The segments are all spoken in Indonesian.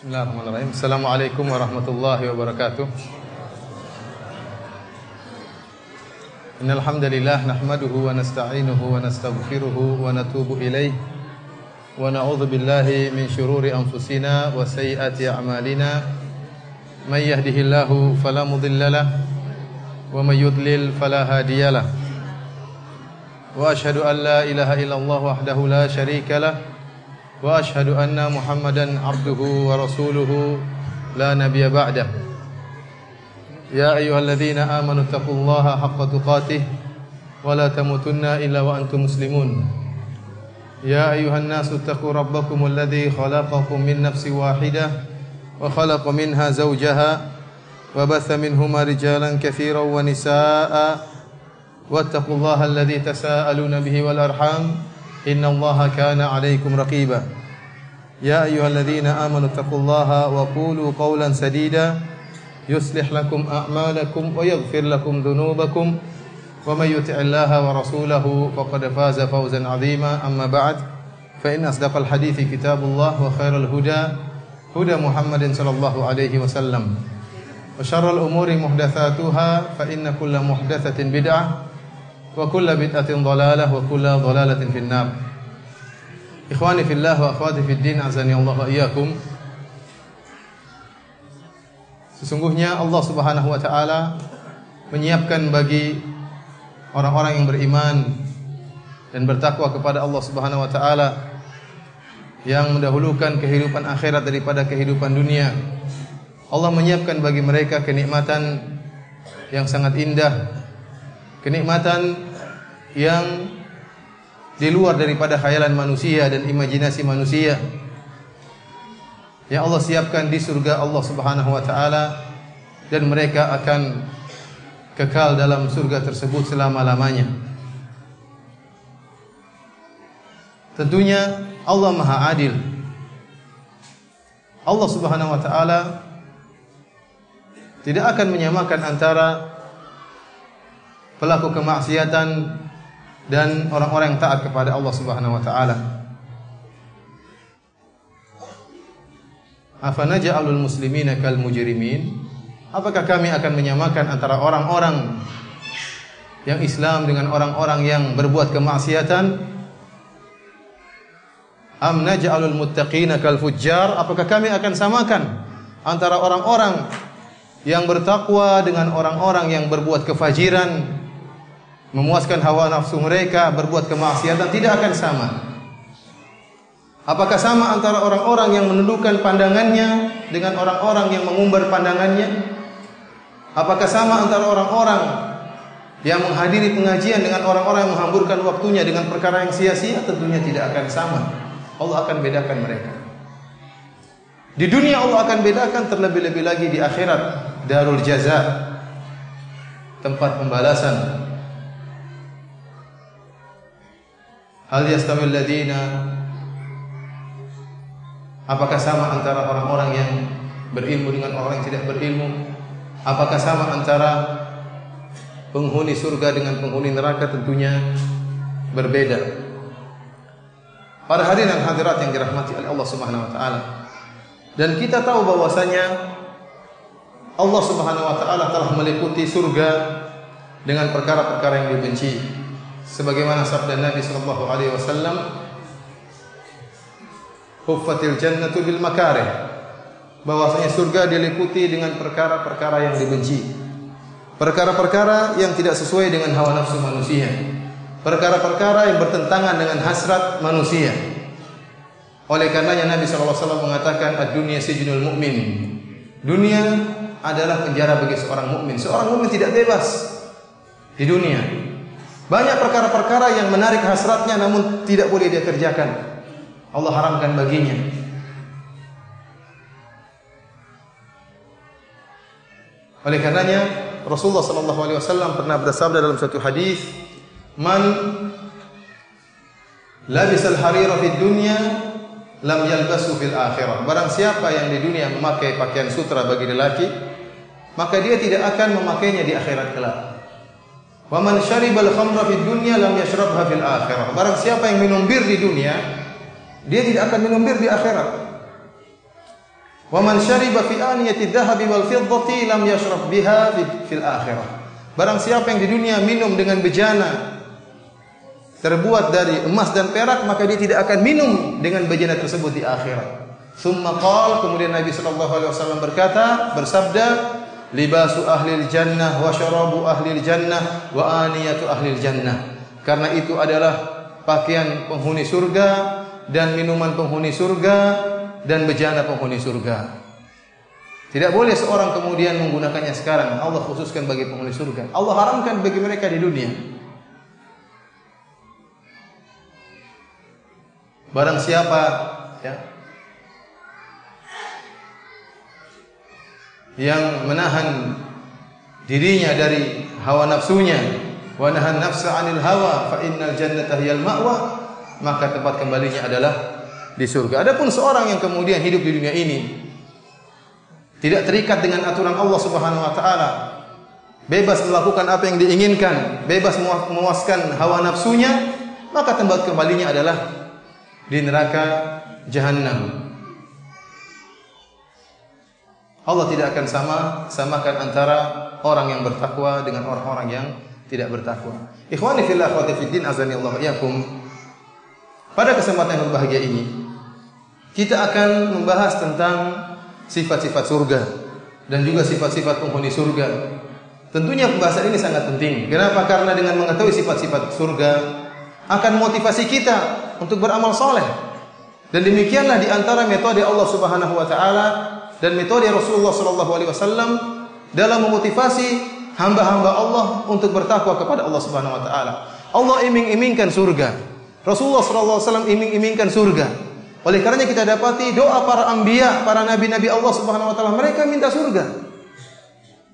Bismillahirrahmanirrahim. Assalamualaikum warahmatullahi wabarakatuh. Innal hamdalillah nahmaduhu wa nasta'inuhu wa nastaghfiruhu wa natubu ilayh wa na'udzu billahi min shururi anfusina wa sayyiati a'malina. May yahdihillahu fala mudilla lahu wa may yudlil fala hadiyalah. Wa asyhadu an la ilaha illallah wahdahu la syarika lahu wa asyhadu anna Muhammadan abduhu wa rasuluhu la nabiyya ba'dah. Ya ayyuhalladzina amanu taqullaha haqqa tuqatih wa la tamutunna illa wa antum muslimun. Ya ayyuhan nasu taqu rabbakumul ladzi khalaqakum min nafsin wahidah wa khalaqa minha zawjaha wa batha minhuma rijalan katsiran wa nisaa'a wattaqullaha alladzi tasaaluna bihi wal arham innallaha kana 'alaikum raqiba. Ya ayyuhalladzina amanu taqullaha wa qulu qawlan sadida yuslih lakum a'malakum wa yaghfir lakum dhunubakum wa may yuti'illaha wa rasulahu faqad faza fawzan 'azima. Amma ba'd, fa inna asdaqal hadithi kitabullah wa khairal huda huda Muhammadin sallallahu alaihi wasallam wa syarrul umuri muhdatsatuha fa inna kulla muhdatsatin bid'ah wa kulla bid'atin dhalalah wa kulla dhalalatin finnar. Ikhwani fillah wa akhwati fid din, azani Allah wa iyyakum. Sesungguhnya Allah Subhanahu wa taala menyiapkan bagi orang-orang yang beriman dan bertakwa kepada Allah Subhanahu wa taala, yang mendahulukan kehidupan akhirat daripada kehidupan dunia. Allah menyiapkan bagi mereka kenikmatan yang sangat indah, kenikmatan yang di luar daripada khayalan manusia dan imajinasi manusia, yang Allah siapkan di surga Allah Subhanahu wa taala, dan mereka akan kekal dalam surga tersebut selama-lamanya. Tentunya Allah Maha Adil. Allah Subhanahu wa taala tidak akan menyamakan antara pelaku kemaksiatan dan orang-orang yang taat kepada Allah Subhanahu wa taala. Afanaj'alul muslimina kal mujrimin? Apakah kami akan menyamakan antara orang-orang yang Islam dengan orang-orang yang berbuat kemaksiatan? Am naj'alul muttaqina kal fujjar? Apakah kami akan samakan antara orang-orang yang bertakwa dengan orang-orang yang berbuat kefajiran, memuaskan hawa nafsu mereka, berbuat kemaksiatan? Tidak akan sama. Apakah sama antara orang-orang yang menundukkan pandangannya dengan orang-orang yang mengumbar pandangannya? Apakah sama antara orang-orang yang menghadiri pengajian dengan orang-orang yang menghamburkan waktunya dengan perkara yang sia-sia? Tentunya tidak akan sama. Allah akan bedakan mereka. Di dunia Allah akan bedakan, terlebih-lebih lagi di akhirat, darul jaza, tempat pembalasan. Hal yastawil ladina, apakah sama antara orang-orang yang berilmu dengan orang yang tidak berilmu? Apakah sama antara penghuni surga dengan penghuni neraka? Tentunya berbeda. Para hadirin dan hadirat yang dirahmati oleh Allah Subhanahu wa taala, dan kita tahu bahwasanya Allah Subhanahu wa taala telah meliputi surga dengan perkara-perkara yang dibenci. Sebagaimana sabda Nabi sallallahu alaihi wasallam, huffatil jannatu bil makarih, bahwasanya surga diliputi dengan perkara-perkara yang dibenci, perkara-perkara yang tidak sesuai dengan hawa nafsu manusia, perkara-perkara yang bertentangan dengan hasrat manusia. Oleh karenanya Nabi sallallahu alaihi wasallam mengatakan, ad-dunya sijnul mu'min. Dunia adalah penjara bagi seorang mukmin. Seorang mukmin tidak bebas di dunia. Banyak perkara-perkara yang menarik hasratnya namun tidak boleh dia kerjakan. Allah haramkan baginya. Oleh karenanya Rasulullah sallallahu alaihi wasallam pernah bersabda dalam satu hadis, "Man labisal harira fid dunya lam yalbasu fil akhirah." Barang siapa yang di dunia memakai pakaian sutra bagi lelaki, maka dia tidak akan memakainya di akhirat kelak. Wa man syaribal khamra fid dunya lam yashrabha fil akhirah. Barang siapa yang minum bir di dunia, dia tidak akan minum bir di akhirat. Wa man syariba fi aniyati dhahabi wal fiddati lam yashrab biha fil akhirah. Barang siapa yang di dunia minum dengan bejana terbuat dari emas dan perak, maka dia tidak akan minum dengan bejana tersebut di akhirat. Tsumma qala, kemudian Nabi sallallahu alaihi wasallam bersabda, libasu ahlil jannah wa syarabu ahlil jannah wa aniyatu ahlil jannah. Karena itu adalah pakaian penghuni surga dan minuman penghuni surga dan bejana penghuni surga. Tidak boleh seorang kemudian menggunakannya sekarang. Allah khususkan bagi penghuni surga. Allah haramkan bagi mereka di dunia. Barang siapa yang menahan dirinya dari hawa nafsunya, wa nahan nafsa 'anil hawa fa innal jannata hiyal ma'wa, maka tempat kembalinya adalah di surga. Adapun seorang yang kemudian hidup di dunia ini tidak terikat dengan aturan Allah Subhanahu wa taala, bebas melakukan apa yang diinginkan, bebas memuaskan hawa nafsunya, maka tempat kembalinya adalah di neraka Jahannam. Allah tidak akan samakan antara orang yang bertakwa dengan orang-orang yang tidak bertakwa. Ikhwani fillah, akhwati fiddin, azani Allah iyyakum. Pada kesempatan yang berbahagia ini, kita akan membahas tentang sifat-sifat surga dan juga sifat-sifat penghuni surga. Tentunya pembahasan ini sangat penting. Kenapa? Karena dengan mengetahui sifat-sifat surga akan motivasi kita untuk beramal soleh. Dan demikianlah di antara metode Allah Subhanahu wa taala dan metode Rasulullah sallallahu alaihi wasallam dalam memotivasi hamba-hamba Allah untuk bertakwa kepada Allah Subhanahu wa taala. Allah iming-imingkan surga. Rasulullah sallallahu alaihi wasallam iming-imingkan surga. Oleh karenanya kita dapati doa para anbiya, para nabi-nabi Allah Subhanahu wa taala, mereka minta surga.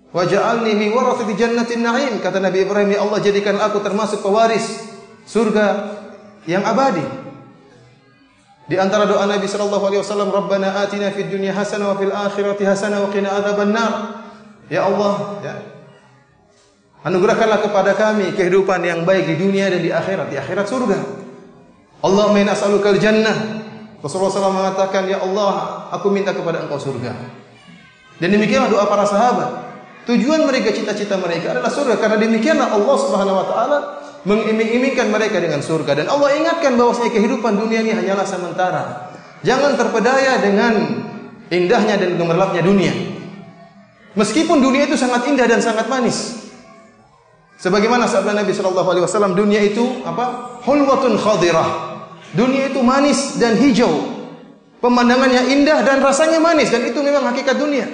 Wa ja'alni min warathati jannatin na'im, kata Nabi Ibrahim, ya Allah jadikan aku termasuk pewaris surga yang abadi. Di antara doa Nabi sallallahu alaihi wasallam, Rabbana atina fid dunya hasanah wa fil akhirati hasanah wa qina adzabannar. Ya Allah, anugerahkanlah kepada kami kehidupan yang baik di dunia dan di akhirat. Di akhirat surga. Allahumma inna as'alukal jannah. Rasulullah SAW mengatakan, ya Allah, aku minta kepada engkau surga. Dan demikianlah doa para sahabat. Tujuan mereka, cita-cita mereka adalah surga. Karena demikianlah Allah Subhanahu wa taala mengiming-imingkan mereka dengan surga. Dan Allah ingatkan bahwasanya kehidupan dunia ini hanyalah sementara. Jangan terpedaya dengan indahnya dan gemerlapnya dunia. Meskipun dunia itu sangat indah dan sangat manis. Sebagaimana sabda Nabi sallallahu alaihi wasallam, dunia itu apa? Hulwatun khadirah. Dunia itu manis dan hijau. Pemandangannya indah dan rasanya manis, dan itu memang hakikat dunia.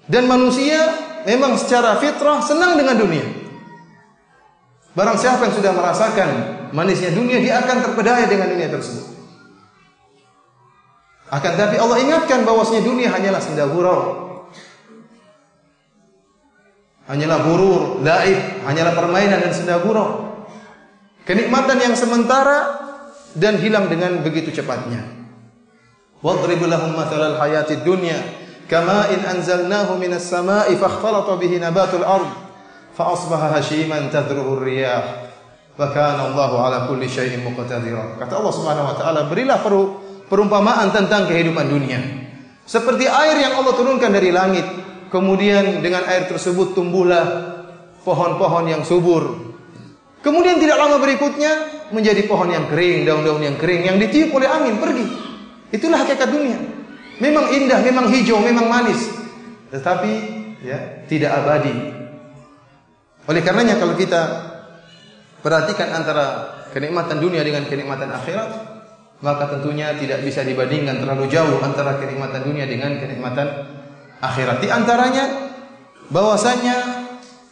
Dan manusia memang secara fitrah senang dengan dunia. Barang siapa yang sudah merasakan manisnya dunia, dia akan terpedaya dengan dunia tersebut. Akan tapi Allah ingatkan bahwasanya dunia hanyalah senda gurau. Hanyalah gurur, laib, hanyalah permainan dan senda gurau. Kenikmatan yang sementara dan hilang dengan begitu cepatnya. Wadrib lahum mathalal hayatid dunya kama in anzalnahu minas samaa'i fakhtalata bihi nabatul ard fa asbaha hashiman tadruhu ar-riyah wa kana Allahu ala kulli syai'in muqtadira. Kata Allah Subhanahu wa taala, berilah perumpamaan tentang kehidupan dunia. Seperti air yang Allah turunkan dari langit, kemudian dengan air tersebut tumbuhlah pohon-pohon yang subur. Kemudian tidak lama berikutnya menjadi pohon yang kering, daun-daun yang kering yang ditiup oleh angin pergi. Itulah hakikat dunia. Memang indah, memang hijau, memang manis, tetapi tidak abadi. Oleh karenanya kalau kita perhatikan antara kenikmatan dunia dengan kenikmatan akhirat, maka tentunya tidak bisa dibandingkan, terlalu jauh antara kenikmatan dunia dengan kenikmatan akhirat. Di antaranya bahwasanya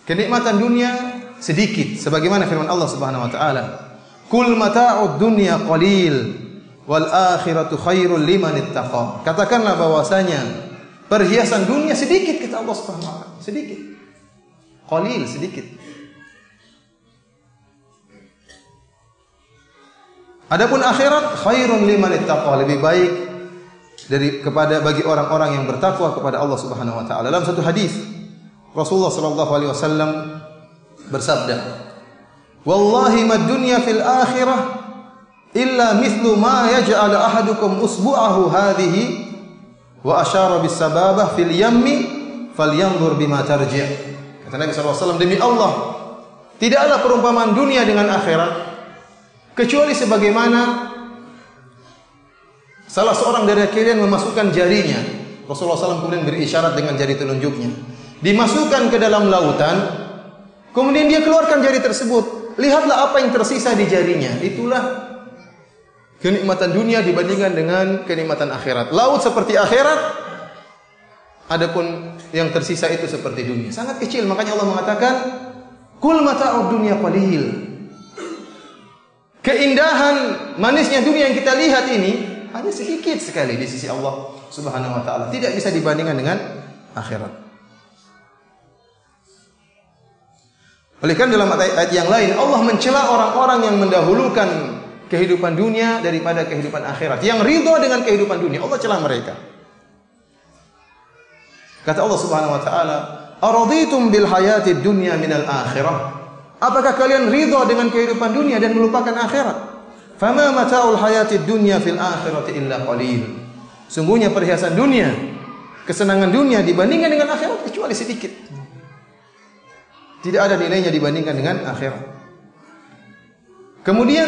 kenikmatan dunia sedikit, sebagaimana firman Allah Subhanahu wa taala, "Kul mata'ud dunya qalil wal akhiratu khairul liman ittaqa." Katakanlah bahwasanya perhiasan dunia sedikit, kata Allah Subhanahu wa taala, sedikit. Qalil, sedikit. Adapun akhirat khairun liman ittaqa, lebih baik bagi orang-orang yang bertakwa kepada Allah Subhanahu wa taala. Dalam satu hadis Rasulullah sallallahu alaihi wasallam bersabda, "Wallahi mad dunya fil akhirah illa mithlu ma yaj'al ahadukum usbu'ahu hadhihi wa asyara bis sababah fil yammi falyanzur bima tarji'. Kata Nabi SAW, demi Allah, tidaklah perumpamaan dunia dengan akhirat kecuali sebagaimana salah seorang dari kalian memasukkan jarinya. Rasulullah SAW kemudian berisyarat dengan jari telunjuknya. Dimasukkan ke dalam lautan, kemudian dia keluarkan jari tersebut. Lihatlah apa yang tersisa di jarinya. Itulah kenikmatan dunia dibandingkan dengan kenikmatan akhirat. Laut seperti akhirat, adapun yang tersisa itu seperti dunia. Sangat kecil, makanya Allah mengatakan, "Kul mata'ud dunya qalil." Keindahan manisnya dunia yang kita lihat ini hanya sedikit sekali di sisi Allah Subhanahu wa taala. Tidak bisa dibandingkan dengan akhirat. Oleh karena dalam ayat yang lain Allah mencela orang-orang yang mendahulukan kehidupan dunia daripada kehidupan akhirat. Yang ridha dengan kehidupan dunia, Allah cela mereka. Kata Allah Subhanahu wa taala, "Araditum bil hayatid dunya minal akhirah?" Apakah kalian ridha dengan kehidupan dunia dan melupakan akhirat? Fama mata'ul hayatid dunya fil akhirati illa qalil. Sungguhnya perhiasan dunia, kesenangan dunia dibandingkan dengan akhirat kecuali sedikit. Tidak ada nilainya dibandingkan dengan akhirat. Kemudian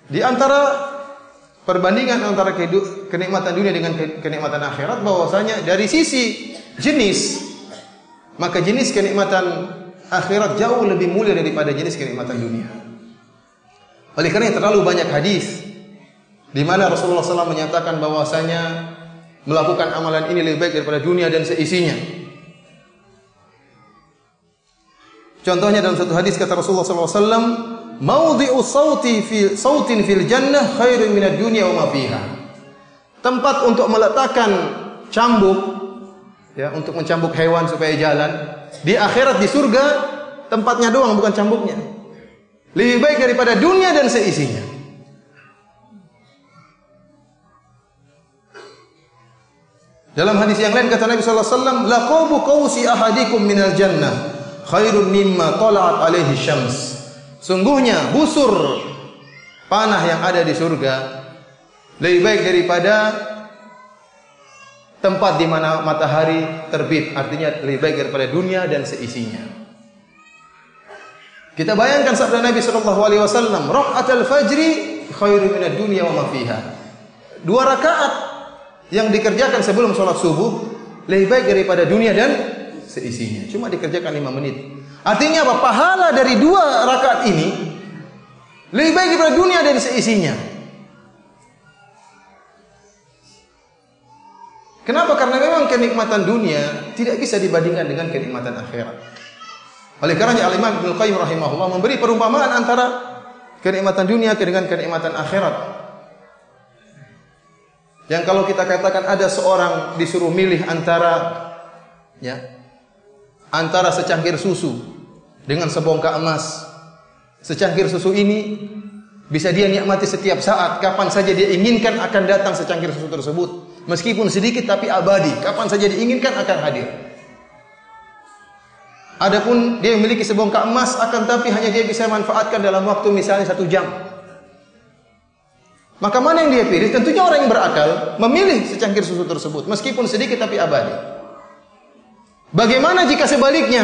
di antara perbandingan antara kenikmatan dunia dengan kenikmatan akhirat, bahwasanya dari sisi jenis, maka jenis kenikmatan akhirat jauh lebih mulia daripada jenis kenikmatan dunia. Oleh karena terlalu banyak hadis di mana Rasulullah SAW menyatakan bahwasanya melakukan amalan ini lebih baik daripada dunia dan seisinya. Contohnya dalam satu hadis kata Rasulullah SAW, "Maudhi'u sautin fil jannah khairun minad dunya wa ma fiha." Tempat untuk meletakkan cambuk, ya, untuk mencambuk hewan supaya jalan, di akhirat di surga tempatnya doang, bukan cambuknya. Lebih baik daripada dunia dan seisinya. Dalam hadis yang lain kata Nabi sallallahu alaihi wasallam, "Laqabu qausi ahadikum minal jannah khairun mimma tala'at alaihi syams." Sungguhnya busur panah yang ada di surga lebih baik daripada tempat di mana matahari terbit, artinya lebih baik daripada dunia dan seisinya. Kita bayangkan sabda Nabi sallallahu alaihi wasallam, "Raka'atul fajri khairun minad dunya wa ma fiha." 2 rakaat yang dikerjakan sebelum sholat subuh lebih baik daripada dunia dan seisinya. Cuma dikerjakan 5 menit. Artinya apa? Pahala dari 2 rakaat ini lebih baik daripada dunia dan seisinya. Kenapa? Karena memang kenikmatan dunia tidak bisa dibandingkan dengan kenikmatan akhirat. Oleh karenanya Al-Imam Ibnu Qayyim rahimahullah memberi perumpamaan antara kenikmatan dunia dengan kenikmatan akhirat. Yang kalau kita katakan ada seorang disuruh milih antara secangkir susu dengan sebongkah emas. Secangkir susu ini bisa dia nikmati setiap saat, kapan saja dia inginkan akan datang secangkir susu tersebut. Meskipun sedikit tapi abadi, kapan saja diinginkan akan hadir. Adapun dia memiliki sebongkah emas, akan tapi hanya dia bisa manfaatkan dalam waktu misalnya 1 jam. Maka mana yang dia pilih? Tentunya orang yang berakal memilih secangkir susu tersebut, meskipun sedikit tapi abadi. Bagaimana jika sebaliknya?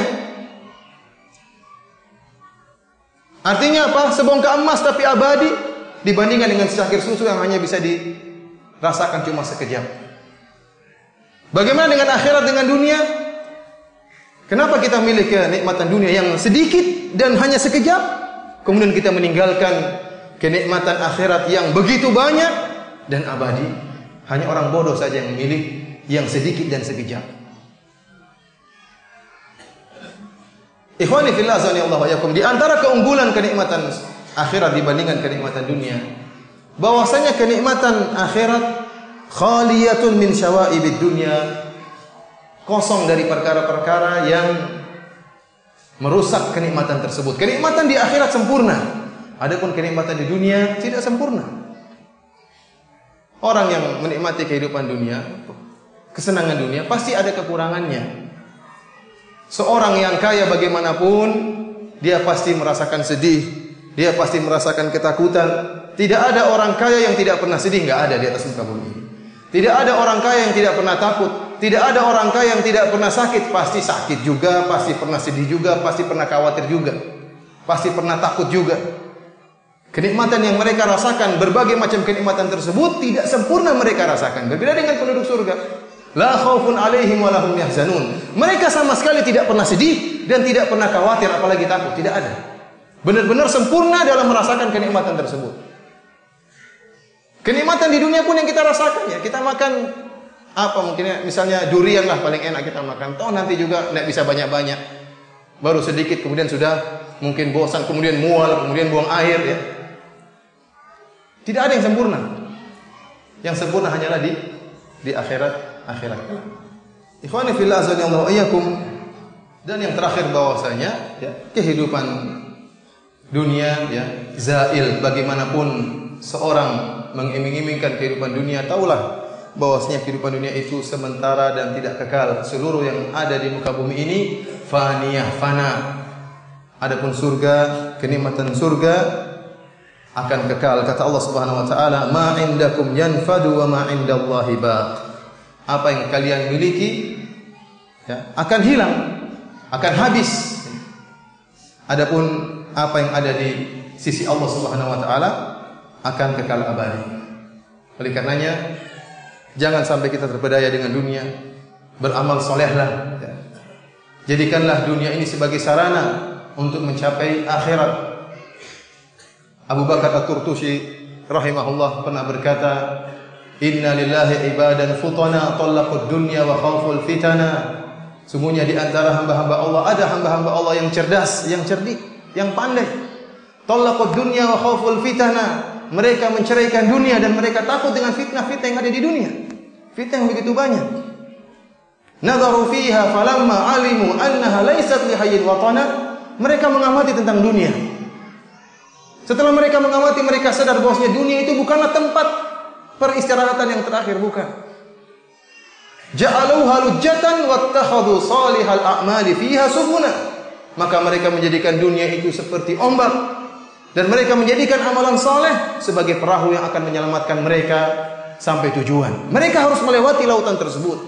Artinya apa? Sebongkah emas tapi abadi dibandingkan dengan secangkir susu yang hanya bisa dirasakan cuma sekejap. Bagaimana dengan akhirat, dengan dunia? Kenapa kita milih kenikmatan dunia yang sedikit dan hanya sekejap, kemudian kita meninggalkan kenikmatan akhirat yang begitu banyak dan abadi? Hanya orang bodoh saja yang memilih yang sedikit dan sekejap. Ikhwani fillah azanillahu wa iyyakum, di antara keunggulan kenikmatan akhirat dibandingkan kenikmatan dunia, bahwasanya kenikmatan akhirat khaliyatun min syawaibid dunya, kosong dari perkara-perkara yang merusak kenikmatan tersebut. Kenikmatan di akhirat sempurna, adapun kenikmatan di dunia tidak sempurna. Orang yang menikmati kehidupan dunia, kesenangan dunia, pasti ada kekurangannya. Seorang yang kaya bagaimanapun, dia pasti merasakan sedih, dia pasti merasakan ketakutan. Tidak ada orang kaya yang tidak pernah sedih, enggak ada di atas muka bumi. Tidak ada orang kaya yang tidak pernah takut. Tidak ada orang kaya yang tidak pernah sakit. Pasti sakit juga, pasti pernah sedih juga, pasti pernah khawatir juga. Pasti pernah takut juga. Kenikmatan yang mereka rasakan, berbagai macam kenikmatan tersebut tidak sempurna mereka rasakan. Berbeda dengan penduduk surga. La khaufun alaihim wa lahum yahzanun. Mereka sama sekali tidak pernah sedih dan tidak pernah khawatir apalagi takut. Tidak ada. Benar-benar sempurna dalam merasakan kenikmatan tersebut. Kenikmatan di dunia pun yang kita rasakan ya. Kita makan apa mungkin misalnya durian lah paling enak kita makan. Toh nanti juga tidak bisa banyak-banyak. Baru sedikit kemudian sudah mungkin bosan, kemudian mual, kemudian buang air ya. Tidak ada yang sempurna. Yang sempurna hanyalah di akhirat. Ikhwani fillah azanillahu iyyakum. Dan yang terakhir bahwasanya ya, kehidupan dunia ya zail, bagaimanapun seorang mengiming-imingkan kehidupan dunia, taulah bahwasanya kehidupan dunia itu sementara dan tidak kekal. Seluruh yang ada di muka bumi ini faniyah, fana. Adapun surga, kenikmatan surga akan kekal. Kata Allah Subhanahu wa taala, "Ma 'indakum yanfadu wa ma 'indallahi baq." Apa yang kalian miliki ya, akan hilang, akan habis. Adapun apa yang ada di sisi Allah Subhanahu wa taala akan kekal abadi. Oleh karenanya jangan sampai kita terpedaya dengan dunia. Beramal solehlah ya. Jadikanlah dunia ini sebagai sarana untuk mencapai akhirat. Abu Bakar At-Turtusi rahimahullah pernah berkata, "Inna lillahi ibadan futana talaqud dunya wa khawful fitana." Sungguhnya di antara hamba-hamba Allah ada hamba-hamba Allah yang cerdas, yang cerdik, yang pandai. Talaqud dunya wa khawful fitana. Mereka menceraikan dunia dan mereka takut dengan fitnah-fitnah yang ada di dunia. Fitnah yang begitu banyak. Nadharu fiha falamma alimu annaha laysat lihayyin watana. Mereka mengamati tentang dunia. Setelah mereka mengamati, mereka sadar bahwasanya dunia itu bukanlah tempat peristirahatan yang terakhir, bukan. Ja'aluha lujjatan wattakhadhu salihal a'mali fiha subuna. Maka mereka menjadikan dunia itu seperti ombak dan mereka menjadikan amalan saleh sebagai perahu yang akan menyelamatkan mereka sampai tujuan. Mereka harus melewati lautan tersebut.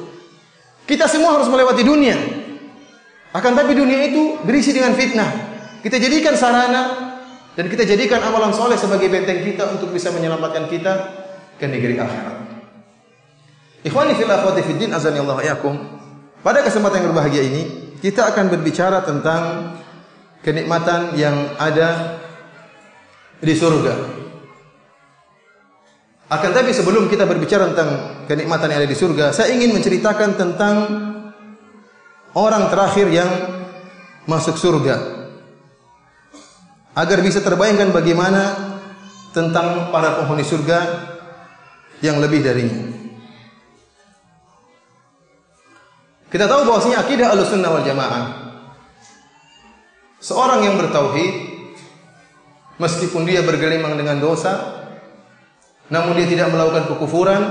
Kita semua harus melewati dunia. Akan tapi dunia itu berisi dengan fitnah. Kita jadikan sarana dan kita jadikan amalan soleh sebagai benteng kita untuk bisa menyelamatkan kita ke negeri akhirat. Ikhwani fil akhwati fid din azanillahu iyyakum. Pada kesempatan yang berbahagia ini, kita akan berbicara tentang kenikmatan yang ada di surga. Akan tapi sebelum kita berbicara tentang kenikmatan yang ada di surga, saya ingin menceritakan tentang orang terakhir yang masuk surga. Agar bisa terbayangkan bagaimana tentang para penghuni surga yang lebih darinya. Kita tahu bahwasanya akidah Ahlussunnah wal Jamaah, seorang yang bertauhid meskipun dia bergelimang dengan dosa, namun dia tidak melakukan kekufuran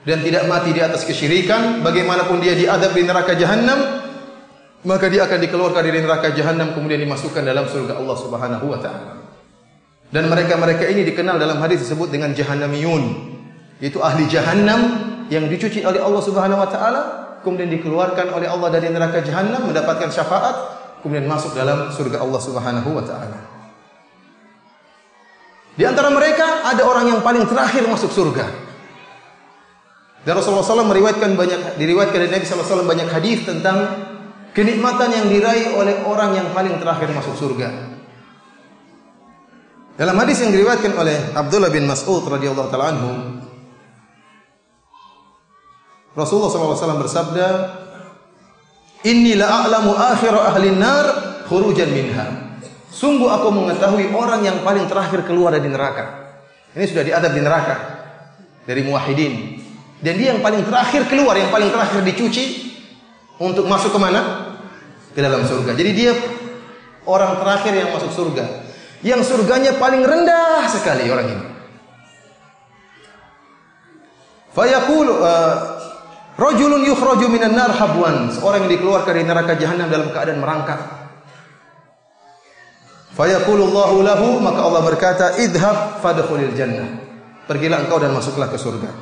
dan tidak mati di atas kesyirikan, bagaimanapun dia diadab di neraka jahanam, maka dia akan dikeluarkan dari neraka jahanam kemudian dimasukkan dalam surga Allah Subhanahu wa taala. Dan mereka-mereka ini dikenal dalam hadis disebut dengan jahannamiyun, yaitu ahli jahannam yang dicuci oleh Allah Subhanahu wa taala, kemudian dikeluarkan oleh Allah dari neraka jahanam, mendapatkan syafaat, kemudian masuk dalam surga Allah Subhanahu wa taala. Di antara mereka ada orang yang paling terakhir masuk surga. Dan Rasulullah SAW diriwayatkan dari Nabi SAW banyak hadis tentang kenikmatan yang diraih oleh orang yang paling terakhir masuk surga. Dalam hadis yang diriwayatkan oleh Abdullah bin Mas'ud radhiyallahu taala anhu, Rasulullah SAW bersabda, "Inni la a'lamu akhira ahli nar khurujan minha." Sungguh aku mengetahui orang yang paling terakhir keluar dari neraka. Ini sudah diadab di neraka dari muwahhidin. Dan dia yang paling terakhir keluar, yang paling terakhir dicuci untuk masuk ke mana? Ke dalam surga. Jadi dia orang terakhir yang masuk surga. Yang surganya paling rendah sekali orang ini. Fayaqulu rajulun yukhraju minan nar habwan. Seorang yang dikeluarkan dari neraka jahanam dalam keadaan merangkak. Fayaqulu Allahu lahu, maka Allah berkata, "Idhhab fadkhulil jannah." Pergilah engkau dan masuklah ke surga.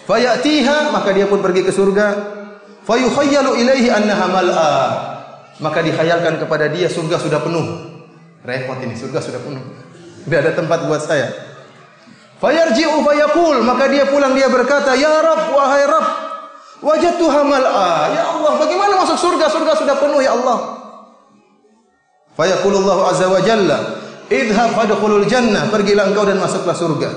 Fayatiha, maka dia pun pergi ke surga. Fayukhayyalu ilaihi annaha mal'a. Maka dikhayalkan kepada dia surga sudah penuh. Repot ini, surga sudah penuh. Tidak ada tempat buat saya. Fayarji'u fayaqul, maka dia pulang dia berkata, "Ya Rabb, wahai Rabb, wajadtuha mal'a." Ya Allah, bagaimana masuk surga? Surga sudah penuh ya Allah. Fayaqulullahu azza wa jalla, "Idhhab fadkhulul jannah." Pergilah engkau dan masuklah surga.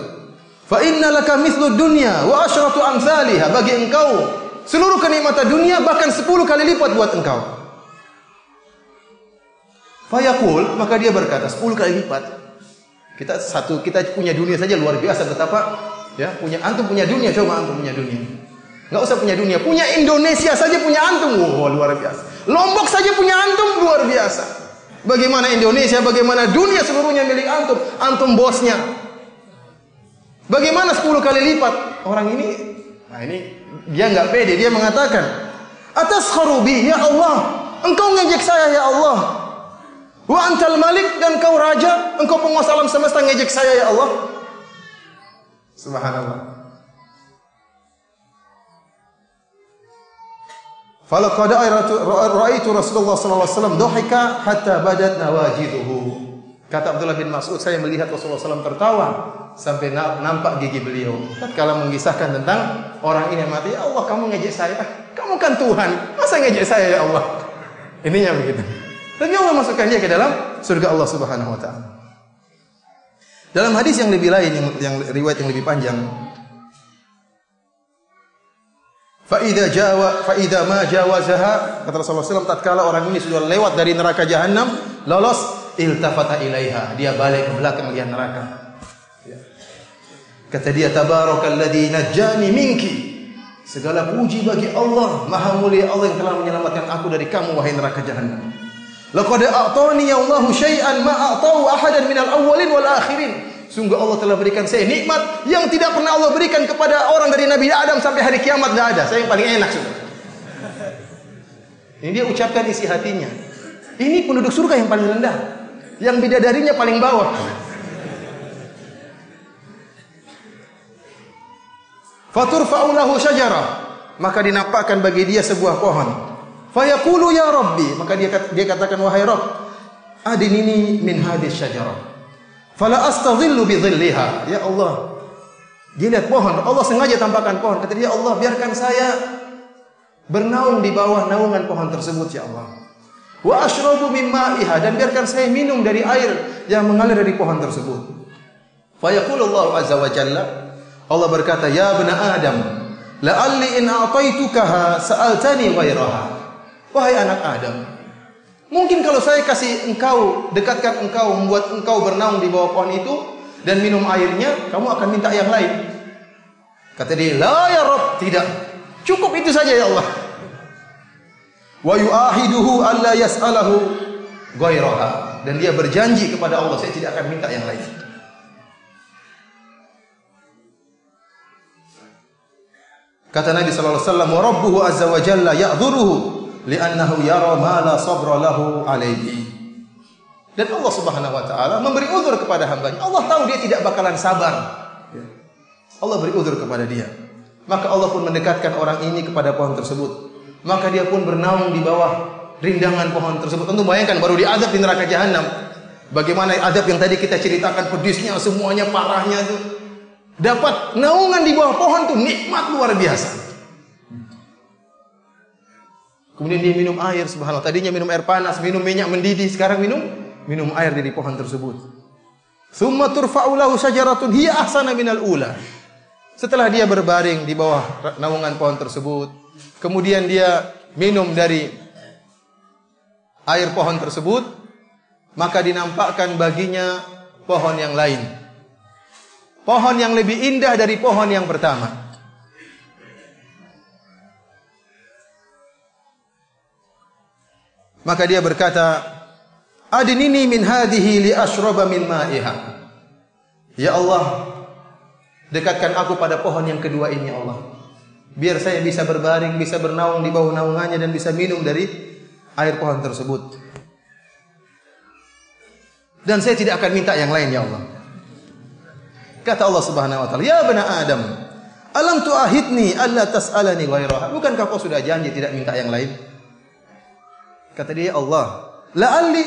Fa inna laka mithlu dunya wa asyratu amsalha. Bagi engkau seluruh kenikmatan dunia bahkan 10 kali lipat buat engkau. Fayaqul, maka dia berkata 10 kali lipat. Kita punya dunia saja luar biasa betapa ya, antum punya dunia, coba antum punya dunia. Enggak usah punya dunia, punya Indonesia saja punya antum. Wow, luar biasa. Lombok saja punya antum, luar biasa. Bagaimana Indonesia, bagaimana dunia seluruhnya milik antum, antum bosnya. Bagaimana 10 kali lipat? Orang ini, dia enggak pede, dia mengatakan, "Ataskharu bi ya Allah, engkau ngejek saya ya Allah. Wa antal malik, dan kau raja, engkau penguasa alam semesta ngejek saya ya Allah." Subhanallah. Falaqad ra'aitu Rasulullah sallallahu alaihi wasallam dhahika hatta badat nawajiduhu. Kata Abdullah bin Mas'ud, saya melihat Rasulullah SAW tertawa sampai nampak gigi beliau. Tatkala mengisahkan tentang orang ini mati, "Ya Allah, kamu ngejek saya. Kamu kan Tuhan. Masa ngejek saya ya Allah?" Ininya begitu. Tapi Allah masukkan dia ke dalam surga Allah Subhanahu wa taala. Dalam hadis yang lebih lain, yang riwayat yang lebih panjang, fa idza ma jawazaha, kata Rasulullah SAW, tatkala orang ini sudah lewat dari neraka jahanam, lolos, iltafata ilaiha, dia balik ke belakang lihat neraka. Kata dia, "Tabarakalladzi najjani minki." Segala puji bagi Allah, Maha Mulia Allah yang telah menyelamatkan aku dari kamu wahai neraka jahanam. Laqad a'tani Allahu syai'an ma a'tahu ahadan minal awwalin wal akhirin. Sungguh Allah telah berikan saya nikmat yang tidak pernah Allah berikan kepada orang dari Nabi Adam sampai hari kiamat, enggak ada. Saya yang paling enak sudah. Ini dia ucapkan isi hatinya. Ini penduduk surga yang paling rendah, yang bidadarinya paling bawah. Faturfa'u lahu syajarah, maka dinampakkan bagi dia sebuah pohon. Fayaqulu ya Rabbi, maka dia katakan, "Wahai Rabb, adinini min hadhihi syajarah, fala astadhillu bi dhilliha." Ya Allah, dia lihat pohon, Allah sengaja tampakkan pohon. Kata dia, "Allah, biarkan saya bernaung di bawah naungan pohon tersebut ya Allah. Wa ashrabu min ma'iha, dan biarkan saya minum dari air yang mengalir dari pohon tersebut." Fayaqulullahu azza wa jalla, Allah berkata, "Ya bani Adam, la'alli in a'taitukaha sa'altani ghairaha." Wahai anak Adam, mungkin kalau saya kasih engkau, dekatkan engkau, membuat engkau bernaung di bawah pohon itu dan minum airnya, kamu akan minta yang lain. Kata dia, "La ya Rabb, tidak. Cukup itu saja ya Allah." Wa yu'ahiduhu alla yas'alahu ghairaha, dan dia berjanji kepada Allah, saya tidak akan minta yang lain. Kata Nabi sallallahu alaihi wasallam, "Wa rabbuhu azza wa jalla ya'dhuruhu li'annahu yara ma la sabra lahu alaihi." Dan Allah Subhanahu wa taala memberi uzur kepada hambanya. Allah tahu dia tidak bakalan sabar. Allah beri uzur kepada dia. Maka Allah pun mendekatkan orang ini kepada pohon tersebut. Maka dia pun bernaung di bawah rindangan pohon tersebut. Tentu bayangkan baru diazab di neraka jahanam. Bagaimana azab yang tadi kita ceritakan, pedisnya semuanya, parahnya itu. Dapat naungan di bawah pohon itu nikmat luar biasa. Kemudian dia minum air, subhanallah. Tadinya minum air panas, minum minyak mendidih, sekarang minum air dari pohon tersebut. Tsumma turfa'u lahu syajaratun hiya ahsana minal ula. Setelah dia berbaring di bawah naungan pohon tersebut, kemudian dia minum dari air pohon tersebut, maka dinampakkan baginya pohon yang lain. Pohon yang lebih indah dari pohon yang pertama. Maka dia berkata, "Adnini min hadhihi li ashraba min ma'iha." Ya Allah, dekatkan aku pada pohon yang kedua ini ya Allah. Biar saya bisa berbaring, bisa bernaung di bawah naungannya dan bisa minum dari air pohon tersebut. Dan saya tidak akan minta yang lain ya Allah. Kata Allah Subhanahu wa taala, "Ya bani Adam, Alam tu'ahidni alla tas'alani ghairaha. Bukankah kau sudah janji tidak minta yang lain? Kata dia, Allah, la'alli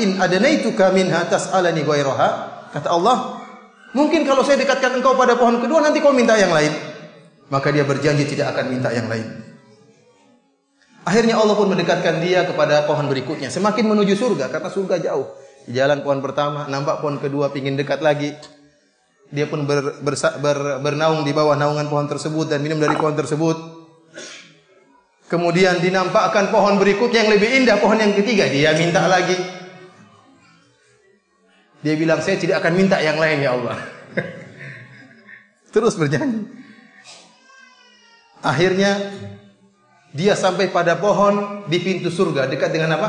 in adanaituka minha tas'alani ghairaha. Kata Allah, mungkin kalau saya dekatkan engkau pada pohon kedua nanti kau minta yang lain. Maka dia berjanji tidak akan minta yang lain. Akhirnya Allah pun mendekatkan dia kepada pohon berikutnya, semakin menuju surga karena surga jauh. Di jalan pohon pertama, nampak pohon kedua, pingin dekat lagi. Dia pun bernaung di bawah naungan pohon tersebut dan minum dari pohon tersebut. Kemudian dinampakkan pohon berikutnya yang lebih indah, pohon yang ketiga, dia minta lagi. Dia bilang, saya tidak akan minta yang lain ya Allah. Terus berjanji. Akhirnya dia sampai pada pohon di pintu surga, dekat dengan apa?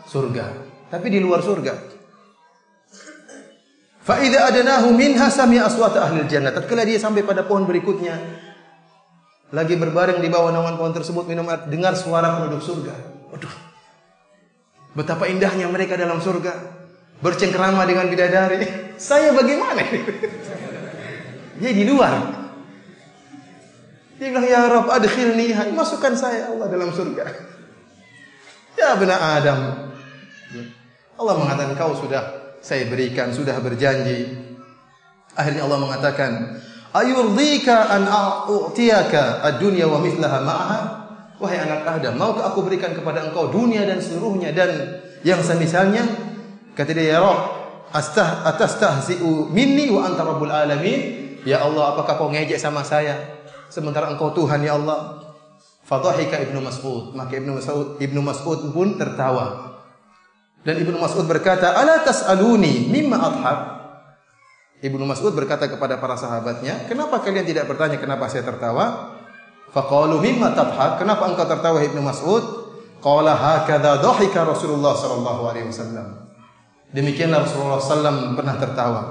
Surga. Tapi di luar surga. Fa idza adnahu minha sami'a aswata ahli jannah. Tatkala dia sampai pada pohon berikutnya, lagi berbaring di bawah naungan pohon tersebut minum air, dengar suara penduduk surga. Waduh. Betapa indahnya mereka dalam surga. Bercengkrama dengan bidadari. Saya bagaimana? Dia di luar. Dia bilang, ya Rabb adkhilni, masukkan saya Allah dalam surga. Ya benar Adam. Allah mengatakan, kau sudah saya berikan, sudah berjanji. Akhirnya Allah mengatakan, ayurdika an a'tiyaka ad-dunya wa mithlaha ma'aha. Wahai anak Adam, maukah aku berikan kepada engkau dunia dan seluruhnya dan yang semisalnya? Kata dia, ya Rabb, atastahzi'u minni wa anta rabbul alamin. Ya Allah, apakah kau ngejek sama saya sementara engkau Tuhan ya Allah? Fadhahika Ibnu Mas'ud. Maka Ibnu Mas'ud pun tertawa. Dan Ibnu Mas'ud berkata, ala tas'aluni mimma adhak? Ibnu Mas'ud berkata kepada para sahabatnya, kenapa kalian tidak bertanya kenapa saya tertawa? Faqalu mimma tadhak? Kenapa engkau tertawa Ibnu Mas'ud? Qala hakadha dhahika Rasulullah sallallahu alaihi wasallam. Demikianlah Rasulullah sallallahu pernah tertawa.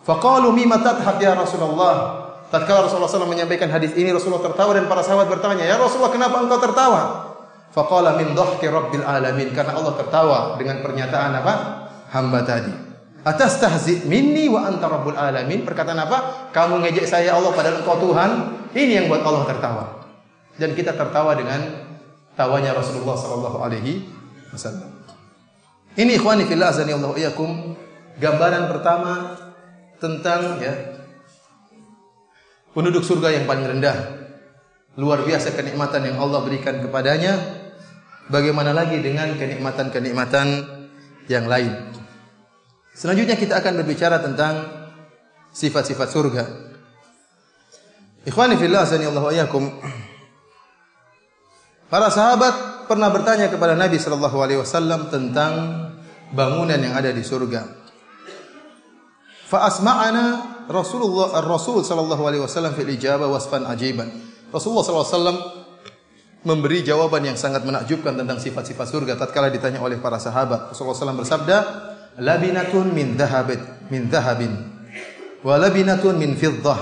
Faqalu mimma tadhak ya Rasulullah? Tatkala Rasulullah SAW menyampaikan hadis ini, Rasulullah tertawa dan para sahabat bertanya, ya Rasulullah, kenapa engkau tertawa? Faqala min dhahki rabbil alamin. Karena Allah tertawa dengan pernyataan apa? Hamba tadi. Atastahzi minni wa anta rabbul alamin. Perkataan apa? Kamu ngejek saya Allah padahal engkau Tuhan. Ini yang buat Allah tertawa. Dan kita tertawa dengan tawanya Rasulullah sallallahu alaihi wasallam. Ini ikhwani fillah azani Allah wa iyyakum, gambaran pertama tentang penduduk surga yang paling rendah. Luar biasa kenikmatan yang Allah berikan kepadanya. Bagaimana lagi dengan kenikmatan-kenikmatan yang lain? Selanjutnya kita akan berbicara tentang sifat-sifat surga. Ikhwani fillah azanillahu wa iyyakum. Para sahabat pernah bertanya kepada Nabi sallallahu alaihi wasallam tentang bangunan yang ada di surga. Fa asma'ana Rasul sallallahu alaihi wasallam fil ijabah wasfan ajiban. Rasulullah sallallahu alaihi wasallam memberi jawaban yang sangat menakjubkan tentang sifat-sifat surga tatkala ditanya oleh para sahabat. Rasulullah SAW bersabda, labinatun min dhahabin wa labinatun min fiddah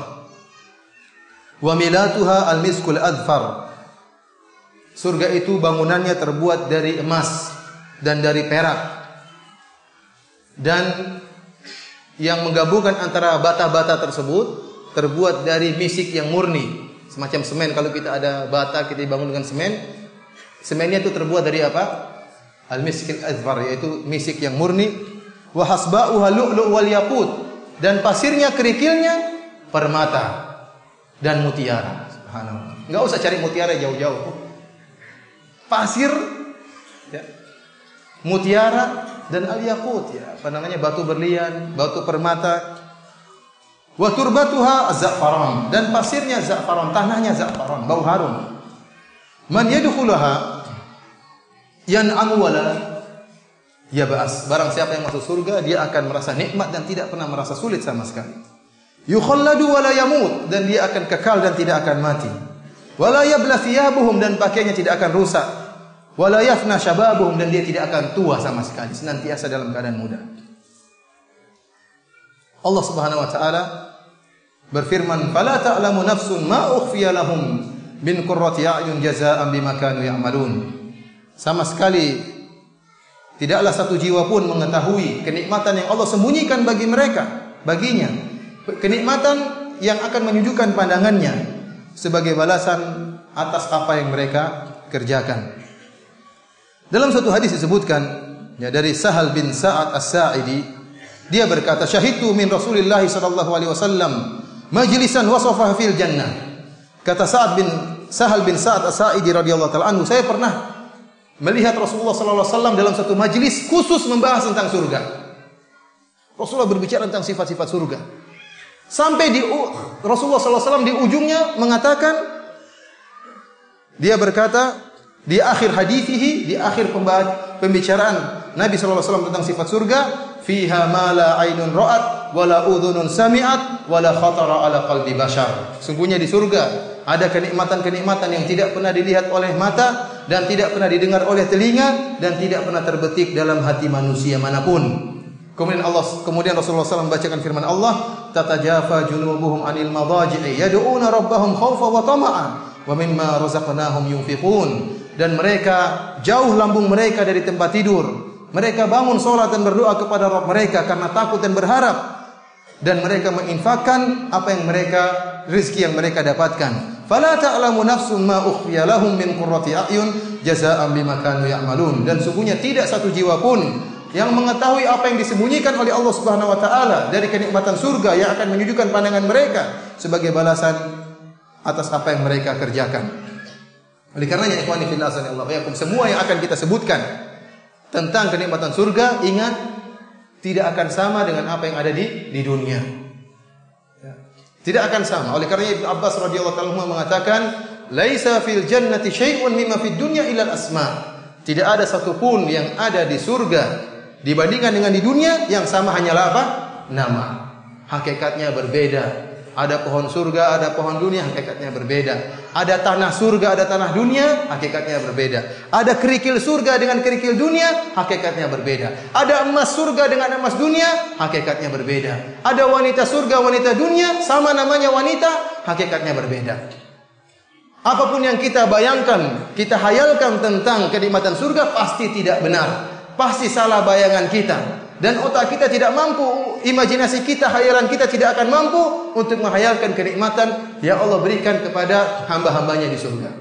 wa milatuha al-miskul adfar. Surga itu bangunannya terbuat dari emas dan dari perak. Dan yang menggabungkan antara bata-bata tersebut terbuat dari misik yang murni. Semacam semen, kalau kita ada bata kita bangun dengan semen. Semennya itu terbuat dari apa? Al-miskil adfar, yaitu misik yang murni. Wa hasba'uha lu'lu' wal yaqut. Dan pasirnya, kerikilnya permata dan mutiara. Subhanallah. Enggak usah cari mutiara jauh-jauh. Pasir, mutiara dan al-yaqut, batu berlian, batu permata. Wa turbatuha za'faran, dan pasirnya za'faran, tanahnya za'faran, bau harum. Man yadkhulaha yan'amu wala yab'as. Barang siapa yang masuk surga, dia akan merasa nikmat dan tidak pernah merasa sulit sama sekali. Yukhalladu wala yamut, dan dia akan kekal dan tidak akan mati. Wala yabla thiyabuhum, dan pakaiannya tidak akan rusak. Wala yafna shababuhum, dan dia tidak akan tua sama sekali, senantiasa dalam keadaan muda. Allah Subhanahu wa taala berfirman, "Fala ta'lamu nafsun ma ukhfiya lahum min qurrati a'yun jazaa'an bima kanu ya'malun." Sama sekali tidaklah satu jiwa pun mengetahui kenikmatan yang Allah sembunyikan bagi mereka, baginya. Kenikmatan yang akan menyejukkan pandangannya sebagai balasan atas apa yang mereka kerjakan. Dalam satu hadis disebutkan ya, dari Sahal bin Sa'ad As-Sa'idi, dia berkata, "Syahidtu min Rasulillah sallallahu alaihi wasallam majlisan wasafaha fil jannah." Kata Sahal bin Sa'ad As-Sa'idi radhiyallahu taala anhu, saya pernah melihat Rasulullah sallallahu alaihi wasallam dalam satu majlis khusus membahas tentang surga. Rasulullah berbicara tentang sifat-sifat surga. Sampai Rasulullah sallallahu alaihi wasallam di ujungnya mengatakan, dia berkata di akhir hadithihi, di akhir pembicaraan Nabi sallallahu alaihi wasallam tentang sifat surga, fiha ma la ainun ra'at wa la udhunun sami'at wa la khatara ala qalbi bashar. Sungguhnya di surga ada kenikmatan-kenikmatan yang tidak pernah dilihat oleh mata dan tidak pernah didengar oleh telinga dan tidak pernah terbetik dalam hati manusia manapun. Kemudian Rasulullah SAW membacakan firman Allah, tatajafa junubuhum anil madaji'i yad'una rabbahum khawfa wa tama'a wa mimma razaqnahum yunfiqun. Dan mereka jauh lambung mereka dari tempat tidur. Mereka bangun salat dan berdoa kepada Rabb mereka karena takut dan berharap. Dan mereka menginfakkan apa yang rezeki yang mereka dapatkan. Fala ta'lamu nafsun ma ukhfiya lahum min qurrati a'yun jazaa'an bima kanu ya'malun. Dan sungguhnya tidak satu jiwa pun yang mengetahui apa yang disembunyikan oleh Allah Subhanahu wa taala dari kenikmatan surga yang akan menyejukkan pandangan mereka sebagai balasan atas apa yang mereka kerjakan. Oleh karenanya ikhwani fillah Allah yakum, semua yang akan kita sebutkan tentang kenikmatan surga, ingat tidak akan sama dengan apa yang ada di dunia. Tidak akan sama. Oleh karenanya Ibnu Abbas radhiyallahu anhu mengatakan, "Laisa fil jannati syai'un mimma fid dunya illa al-asma." Tidak ada satupun yang ada di surga dibandingkan dengan di dunia yang sama hanyalah apa? Nama. Hakikatnya berbeda. Ada pohon surga, ada pohon dunia, hakikatnya berbeda. Ada tanah surga, ada tanah dunia, hakikatnya berbeda. Ada kerikil surga dengan kerikil dunia, hakikatnya berbeda. Ada emas surga dengan emas dunia, hakikatnya berbeda. Ada wanita surga, wanita dunia, sama namanya wanita, hakikatnya berbeda. Apapun yang kita bayangkan, kita hayalkan tentang kenikmatan surga pasti tidak benar. Pasti salah bayangan kita. Dan otak kita tidak mampu, imajinasi kita, hayalan kita tidak akan mampu untuk menghayalkan kenikmatan yang Allah berikan kepada hamba-hambanya di surga.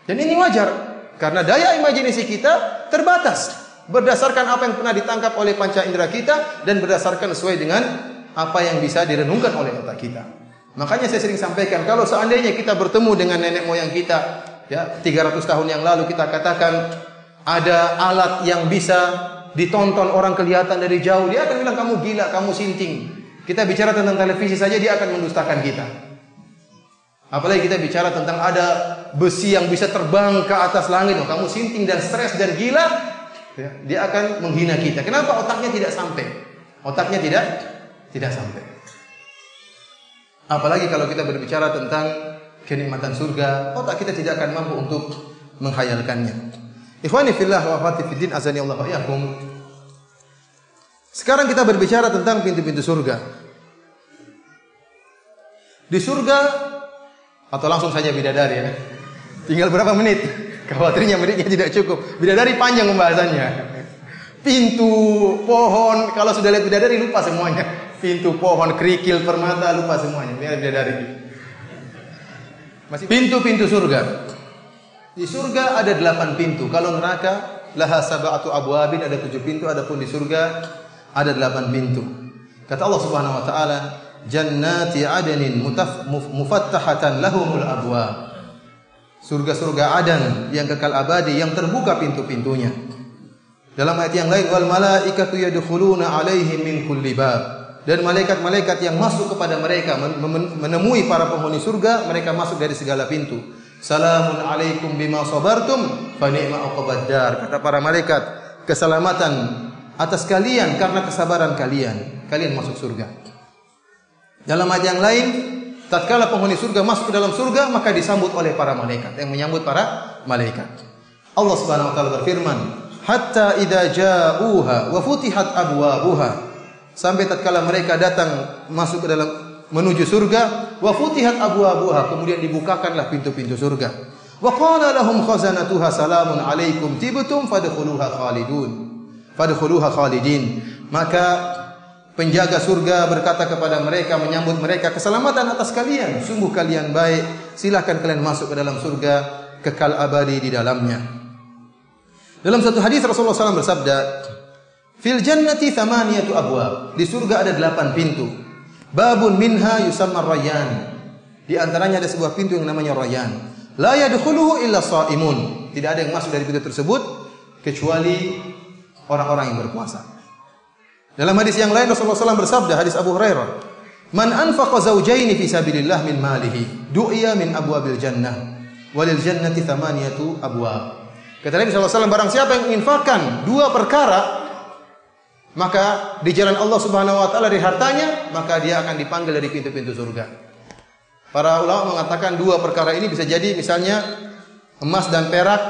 Dan ini wajar, karena daya imajinasi kita terbatas. Berdasarkan apa yang pernah ditangkap oleh panca indera kita, dan berdasarkan sesuai dengan apa yang bisa direnungkan oleh otak kita. Makanya saya sering sampaikan, kalau seandainya kita bertemu dengan nenek moyang kita, ya 300 tahun yang lalu, kita katakan ada alat yang bisa ditonton orang kelihatan dari jauh, dia akan bilang kamu gila, kamu sinting. Kita bicara tentang televisi saja dia akan mendustakan kita. Apalagi kita bicara tentang ada besi yang bisa terbang ke atas langit, oh, kamu sinting dan stres dan gila, ya, dia akan menghina kita. Kenapa? Otaknya tidak sampai. Otaknya tidak sampai. Apalagi kalau kita berbicara tentang kenikmatan surga, otak kita tidak akan mampu untuk menghayalkannya. Ikhwani fillah wa akhwati fiddin azani Allah wa iyyakum. Sekarang kita berbicara tentang pintu-pintu surga. Di surga, atau langsung saja bidadari ya. Tinggal berapa menit? Khawatirnya menitnya tidak cukup. Bidadari panjang pembahasannya. Pintu, pohon, kalau sudah lihat bidadari lupa semuanya. Pintu, pohon, kerikil, permata lupa semuanya. Lihat bidadari. Masih pintu-pintu surga. Di surga ada 8 pintu. Kalau neraka laha sab'atu abwabin, ada 7 pintu. Adapun di surga ada 8 pintu. Kata Allah Subhanahu wa taala, jannati adnin mufattahatan lahumul abwab. Surga-surga Adan yang kekal abadi yang terbuka pintu-pintunya. Dalam ayat yang lain, wal malaikatu yadkhuluna alaihim min kulli bab. Dan malaikat-malaikat yang masuk kepada mereka menemui para penghuni surga, mereka masuk dari segala pintu. Salamun alaikum bima sabartum fa ni'ma uqbad dar. Kata para malaikat, keselamatan atas kalian karena kesabaran kalian. Kalian masuk surga. Dalam ayat yang lain, tatkala penghuni surga masuk ke dalam surga, maka disambut oleh para malaikat. Yang menyambut para malaikat, Allah Subhanahu wa taala berfirman, hatta idza ja'uha wa futihat abwabuha. Sampai tatkala mereka datang masuk ke dalam menuju surga, wa futihat abwabuha, kemudian dibukakanlah pintu-pintu surga. Wa qala lahum khazanatuha salamun alaikum tibtum fadkhuluha khalidin. Maka penjaga surga berkata kepada mereka, menyambut mereka, keselamatan atas kalian, sungguh kalian baik, silakan kalian masuk ke dalam surga, kekal abadi di dalamnya. Dalam satu hadis Rasulullah SAW bersabda, fil jannati thamaniyatu abwab, di surga ada 8 pintu. Babun minha yusamma rayyan, di antaranya ada sebuah pintu yang namanya Rayyan. La yadkhuluhu illa shaimun, tidak ada yang masuk dari pintu tersebut kecuali orang-orang yang berpuasa. Dalam hadis yang lain Rasulullah SAW bersabda, hadis Abu Hurairah, man anfaqa zawjaini fi sabilillah min malihi du'iya min abwabil jannah walil jannati thamaniyatu abwab. Kata Nabi SAW, barang siapa yang menginfakkan 2 perkara, maka di jalan Allah Subhanahu wa taala dari hartanya, maka dia akan dipanggil dari pintu-pintu surga. Para ulama mengatakan 2 perkara ini bisa jadi misalnya emas dan perak,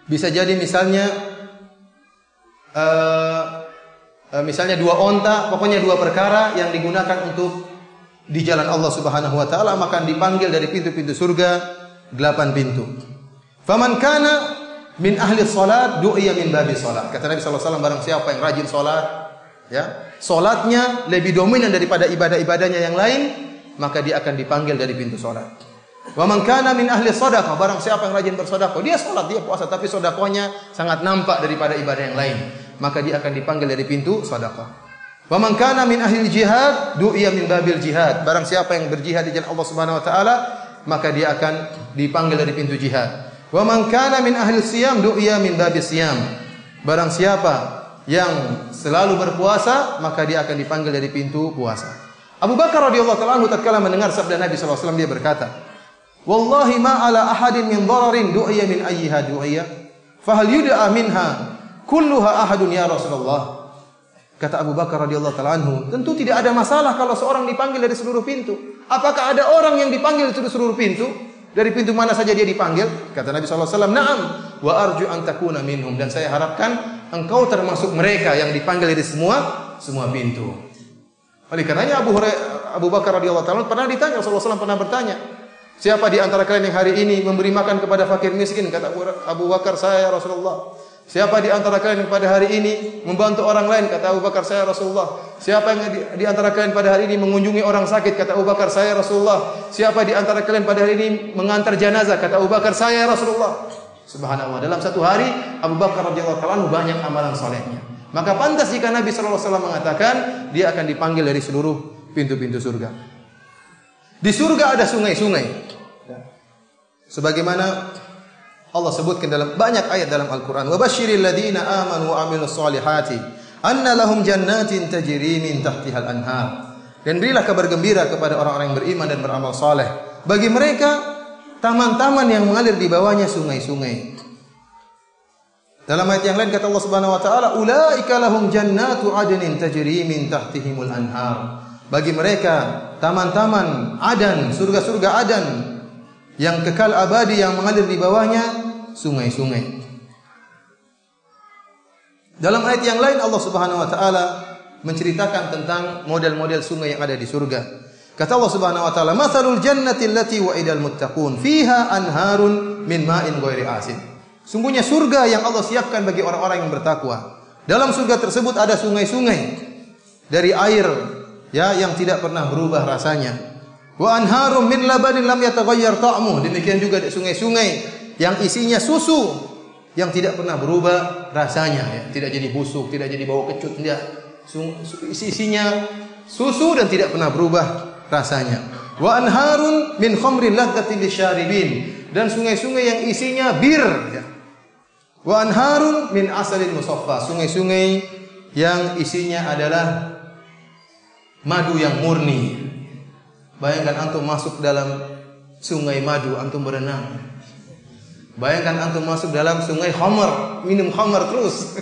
bisa jadi misalnya misalnya 2 onta, pokoknya 2 perkara yang digunakan untuk di jalan Allah Subhanahu wa taala, maka dipanggil dari pintu-pintu surga 8 pintu. Faman kana min ahli salat du'iya min babi salat. Kata Nabi sallallahu alaihi wasallam, barang siapa yang rajin salat, ya, salatnya lebih dominan daripada ibadah-ibadahnya yang lain, maka dia akan dipanggil dari pintu salat. Wa man kana min ahli shadaqah, barang siapa yang rajin bersedekah, dia salat, dia puasa, tapi sedekahnya sangat nampak daripada ibadah yang lain, maka dia akan dipanggil dari pintu sedekah. Wa man kana min ahli jihad du'iya min babil jihad, barang siapa yang berjihad di jalan Allah Subhanahu wa taala, maka dia akan dipanggil dari pintu jihad. Wa man kana min ahli siyam du'iya min babis siyam, barang siapa yang selalu berpuasa, maka dia akan dipanggil dari pintu puasa. Abu Bakar radhiyallahu ta'ala anhu tatkala mendengar sabda Nabi sallallahu alaihi wasallam, dia berkata, wallahi ma ala ahadin min dhararin du'iya min ayyiha du'iya fahal yud'a minha kulluha ahadun ya Rasulullah. Kata Abu Bakar radhiyallahu ta'ala anhu, tentu tidak ada masalah kalau seorang dipanggil dari seluruh pintu. Apakah ada orang yang dipanggil dari seluruh pintu? Dari pintu mana saja dia dipanggil? Kata Nabi sallallahu alaihi wasallam, "Na'am, wa arju an takuna minhum." Dan saya harapkan engkau termasuk mereka yang dipanggil dari semua pintu. Oleh karenanya Abu Bakar radhiyallahu ta'ala pernah ditanya, Rasulullah SAW pernah bertanya, siapa di antara kalian yang hari ini memberi makan kepada fakir miskin? Kata Abu Bakar, saya Rasulullah. Siapa di antara kalian yang pada hari ini membantu orang lain? Kata Abu Bakar, saya Rasulullah. Siapa yang di antara kalian pada hari ini mengunjungi orang sakit? Kata Abu Bakar, saya Rasulullah. Siapa di antara kalian pada hari ini mengantar jenazah? Kata Abu Bakar, saya Rasulullah. Subhanallah, dalam satu hari Abu Bakar radhiyallahu anhu banyak amalan salehnya. Maka pantas jika Nabi sallallahu alaihi wasallam mengatakan dia akan dipanggil dari seluruh pintu-pintu surga. Di surga ada sungai-sungai. Sebagaimana Allah sebutkan dalam banyak ayat dalam Al-Qur'an, "Wa basyiril ladzina amanu wa 'amilus solihati anna lahum jannatin tajri min tahtihal anhar." Dan berilah kabar gembira kepada orang-orang yang beriman dan beramal saleh. Bagi mereka taman-taman yang mengalir di bawahnya sungai-sungai. Dalam ayat yang lain kata Allah Subhanahu wa taala, "Ulaika lahum jannatu 'adnin tajri min tahtihimul anhar." Bagi mereka taman-taman Adan, surga-surga Adan yang kekal abadi yang mengalir di bawahnya sungai-sungai. Dalam ayat yang lain Allah Subhanahu wa taala menceritakan tentang model-model sungai yang ada di surga. Kata Allah Subhanahu wa taala, "Matsalul jannati allati wa'idal muttaqun fiha anharun min ma'in ghairi asin." Sungguhnya surga yang Allah siapkan bagi orang-orang yang bertakwa. Dalam surga tersebut ada sungai-sungai dari air ya yang tidak pernah berubah rasanya. Wa anharum min labanin lam yataghayyar ta'muh. Demikian juga ada sungai-sungai yang isinya susu yang tidak pernah berubah rasanya, ya. Tidak jadi busuk, tidak jadi bau kecut, tidak. Isinya susu dan tidak pernah berubah rasanya. Wa anharun min khamrin ladzatin lisyaribin, dan sungai-sungai yang isinya bir, ya. Wa anharun min asalin musaffa, sungai-sungai yang isinya adalah madu yang murni. Bayangkan antum masuk dalam sungai madu, antum berenang. Bayangkan antum masuk dalam sungai khamar, minum khamar terus.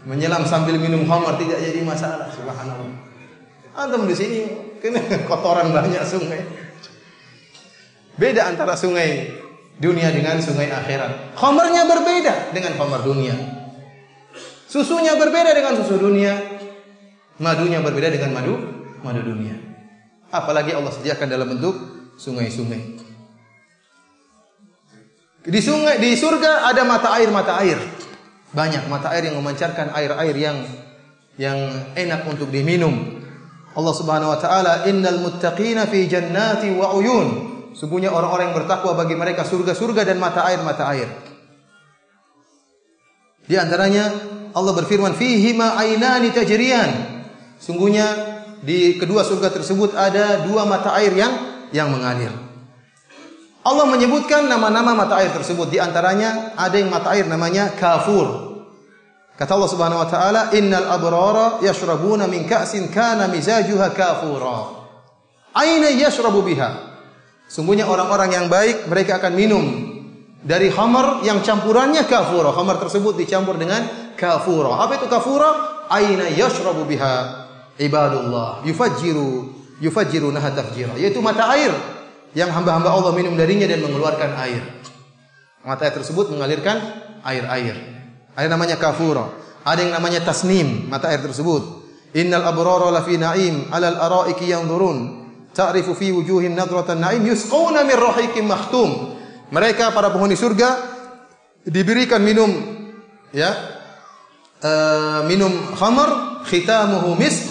Menyelam sambil minum khamar tidak jadi masalah, subhanallah. Antum di sini kena kotoran banyak sungai. Beda antara sungai dunia dengan sungai akhirat. Khamarnya berbeda dengan khamar dunia. Susunya berbeda dengan susu dunia. Madunya berbeda dengan madu dunia. Apalagi Allah sediakan dalam bentuk sungai-sungai. Di surga ada mata air banyak mata air yang memancarkan air-air yang enak untuk diminum. Allah Subhanahu wa taala, "Innal muttaqina fi jannati wa uyun." Sungguhnya orang-orang yang bertakwa bagi mereka surga-surga dan mata air. Di antaranya Allah berfirman, "Fihima ainani tajriyan." Sungguhnya di kedua surga tersebut ada dua mata air yang mengalir. Allah menyebutkan nama-nama mata air tersebut. Di antaranya ada yang mata air namanya Kafur. Kata Allah Subhanahu wa taala, "Innal abrara yashrabuna min ka'sin kana mizajuha kafura." Aina yashrabu biha. Sungguhnya orang-orang yang baik mereka akan minum dari khamar yang campurannya kafura. Khamar tersebut dicampur dengan kafura. Apa itu kafura? Aina yashrabu biha ibadullah yufajjiru naha tafjira. Yaitu mata air yang hamba-hamba Allah minum darinya dan mengeluarkan air. Mata air tersebut mengalirkan air. Ada namanya kafura. Ada yang namanya tasnim, mata air tersebut. Innal abrara lafi na'im 'alal ara'iki yanzurun. Ta'rifu fi wujuhim nadratan na'im yusqawna min rahiqin makhtum. Mereka para penghuni surga diberikan minum minum khamar khitamuhu misk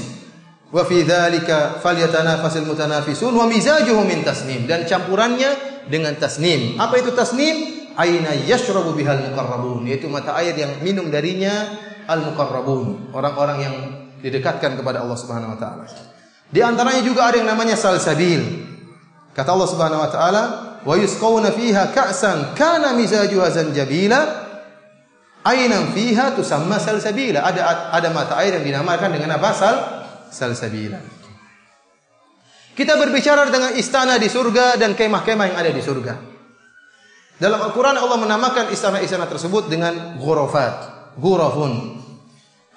wa fi dzalika falyatanafasil mutanafisun wa mizajuhu min tasnim, dan campurannya dengan tasnim. Apa itu tasnim? Aina yashrabu bihal muqarrabun, yaitu mata air yang minum darinya al-muqarrabun, orang-orang yang didekatkan kepada Allah Subhanahu wa taala. Di antaranya juga ada yang namanya salsabil. Kata Allah Subhanahu wa taala, "Wa yusqawna fiha ka'san kana mizajuha zanjabila." Aina fiha tusamma salsabila. Ada mata air yang dinamakan dengan apa? Salsabila. Kita berbicara dengan istana di surga dan kemah-kemah yang ada di surga. Dalam Al-Quran Allah menamakan istana-istana tersebut dengan ghurafun.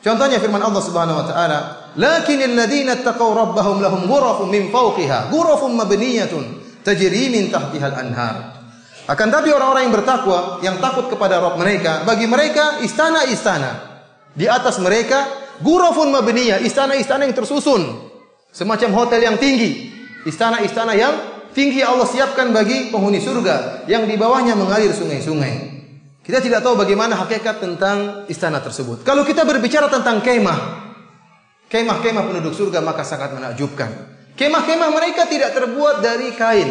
Contohnya firman Allah Subhanahu wa taala, "Lakinnal ladzina taqaw rabbahum lahum ghurafun min fawqiha, ghurafun mabniyatun tajri min tahtihal anhar." Akan tapi orang-orang yang bertakwa, yang takut kepada Rabb mereka, bagi mereka istana-istana. Di atas mereka ghurafun mabniyah, istana-istana yang tersusun, semacam hotel yang tinggi, istana-istana yang tinggi Allah siapkan bagi penghuni surga, yang di bawahnya mengalir sungai-sungai. Kita tidak tahu bagaimana hakikat tentang istana tersebut. Kalau kita berbicara tentang kemah-kemah penduduk surga, maka sangat menakjubkan. Kemah-kemah mereka tidak terbuat dari kain,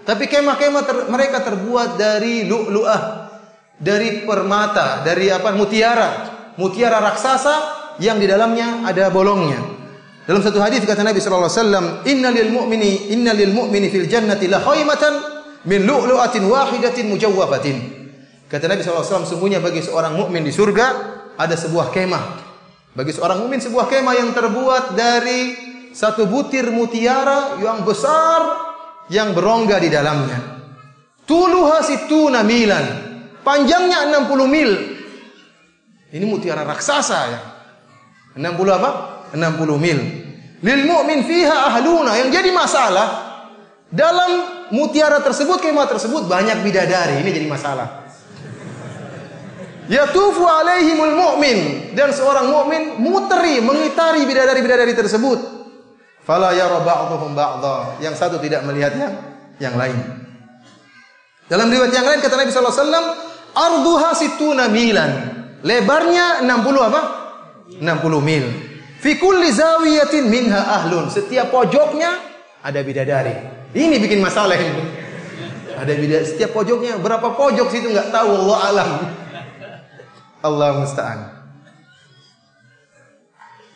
tapi kemah-kemah mereka terbuat dari lu'lu'ah, dari permata, dari mutiara raksasa yang di dalamnya ada bolongnya. Dalam satu hadis kata Nabi sallallahu alaihi wasallam, "Inna lil mu'mini fil jannati la khaymatan min lu'lu'atin wahidatin mujawwafatin." Kata Nabi sallallahu alaihi wasallam, sungguhnya bagi seorang mukmin di surga ada sebuah kemah. Bagi seorang mukmin sebuah kemah yang terbuat dari satu butir mutiara yang besar yang berongga di dalamnya. Tuluha situna milan. Panjangnya 60 mil. Ini mutiara raksasa ya. 60 apa? 60 mil. Lil mu'min fiha ahluna. Yang jadi masalah, dalam mutiara tersebut, kemah tersebut banyak bidadari. Ini jadi masalah. Yatufu alaihimul mu'min, dan seorang mukmin mengitari bidadari-bidadari tersebut. Fala yara ba'dhum ba'dha. Yang satu tidak melihat yang lain. Dalam riwayat yang lain kata Nabi sallallahu alaihi wasallam, arduha situna milan. Lebarnya 60 apa? 60 mil. Fi kulli zawiyatin minha ahlun. Setiap pojoknya ada bidadari. Ini bikin masalah ini. Ada bidadari setiap pojoknya. Berapa pojok situ enggak tahu, Allah alam. Allah musta'an.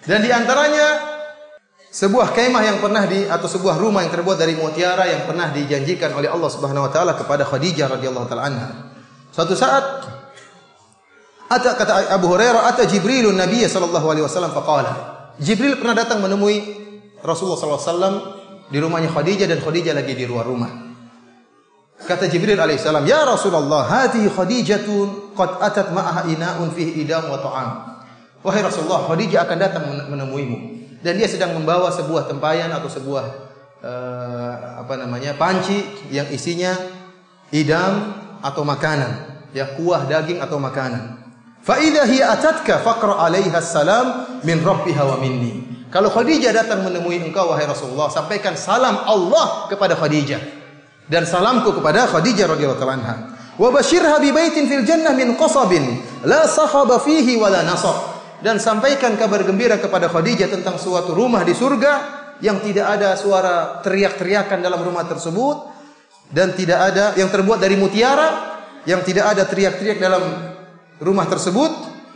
Dan di antaranya sebuah kemah yang pernah atau sebuah rumah yang terbuat dari mutiara yang pernah dijanjikan oleh Allah Subhanahu wa taala kepada Khadijah radhiyallahu taala anha. Suatu saat kata Abu Hurairah, "Ata Jibrilun Nabiy sallallahu alaihi wasallam faqala." Jibril pernah datang menemui Rasulullah sallallahu alaihi wasallam di rumahnya Khadijah, dan Khadijah lagi di luar rumah. Kata Jibril alaihissalam, "Ya Rasulullah, hadhihi Khadijatun qad atat ma'aha ina'un fihi idam wa ta'am." Wahai Rasulullah, Khadijah akan datang menemuimu, dan dia sedang membawa sebuah tempayan atau sebuah panci yang isinya idam atau makanan, kuah daging atau makanan. Fa idza hiya atatka faqra 'alaiha assalam min rabbiha wa minni. Kalau Khadijah datang menemui engkau wahai Rasulullah, sampaikan salam Allah kepada Khadijah dan salamku kepada Khadijah radhiyallahu anha. Wa basyirha bi baitin fil jannah min qasabin la sakhaba fihi wa la nasab. dan sampaikan kabar gembira kepada Khadijah tentang suatu rumah di surga yang tidak ada suara teriak-teriakan dalam rumah tersebut dan tidak ada yang terbuat dari mutiara, yang tidak ada teriak-teriak dalam rumah tersebut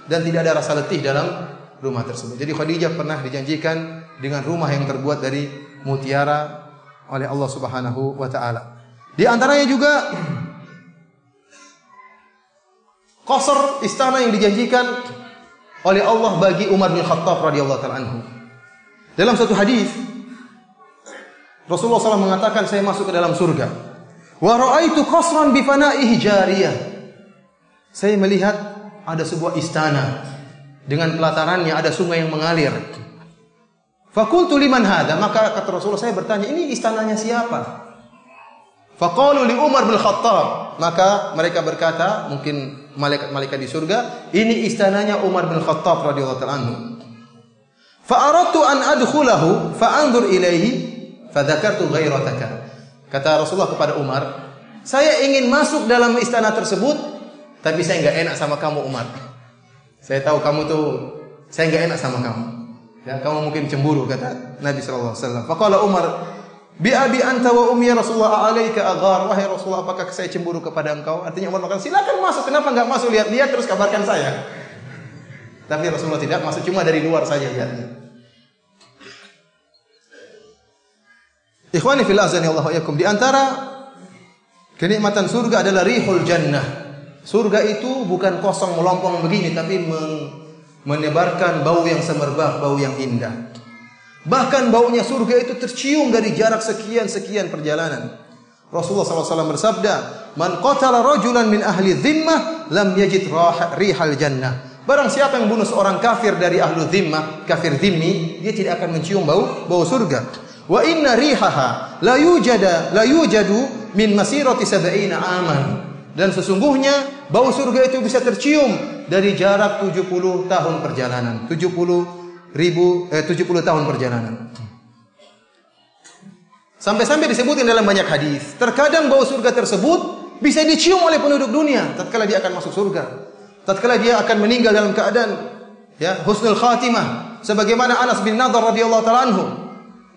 dan tidak ada rasa letih dalam rumah tersebut. Jadi Khadijah pernah dijanjikan dengan rumah yang terbuat dari mutiara oleh Allah Subhanahu wa taala. Di antaranya juga qasr, istana yang dijanjikan oleh Allah bagi Umar bin Khattab radhiyallahu taala anhu. Dalam satu hadis Rasulullah SAW mengatakan, saya masuk ke dalam surga. Wa ra'aitu qasran bi fana'ihi jariyah. Saya melihat ada sebuah istana dengan pelatarannya ada sungai yang mengalir. Faqultu liman hadha? Maka kata Rasulullah, saya bertanya, ini istananya siapa? Faqalu li Umar bin Khattab. Maka mereka berkata, mungkin malaikat-malaikat di surga, ini istananya Umar bin Khattab radhiyallahu ta'ala anhu. Fa aradtu an adkhulahu fa anzur ilaihi fa dzakartu ghairataka. Kata Rasulullah kepada Umar, saya ingin masuk dalam istana tersebut, tapi saya enggak enak sama kamu Umar. Saya tahu kamu tuh, saya enggak enak sama kamu. Ya, kamu mungkin cemburu, kata Nabi sallallahu alaihi wasallam. Faqala Umar, bi abi anta wa ummi Rasulullah alaika aghar. Wahai Rasulullah, apakah saya cemburu kepada engkau? Artinya Umar mengatakan, silakan masuk. Kenapa enggak masuk? Lihat-lihat terus kabarkan saya. Tapi Rasulullah tidak masuk, cuma dari luar saja lihatnya. Ikhwani fil azani Allah wa yakum. Di antara kenikmatan surga adalah rihul jannah. Surga itu bukan kosong melompong begini, tapi menebarkan bau yang semerbak, bau yang indah. Bahkan baunya surga itu tercium dari jarak sekian-sekian perjalanan. Rasulullah SAW bersabda, man qatala rajulan min ahli dhimmah lam yajid rihal jannah. Barang siapa yang bunuh seorang kafir dari ahlu dhimmah, kafir dhimmi, dia tidak akan mencium bau surga. Wa inna rihaha la yujadu min masirati 70 aman. Dan sesungguhnya bau surga itu bisa tercium dari jarak 70 tahun perjalanan. 70 tahun perjalanan. Sampai-sampai disebutin dalam banyak hadis. Terkadang bau surga tersebut bisa dicium oleh penduduk dunia tatkala dia akan masuk surga. Tatkala dia akan meninggal dalam keadaan husnul khatimah, sebagaimana Anas bin Nadhr radhiyallahu taala anhu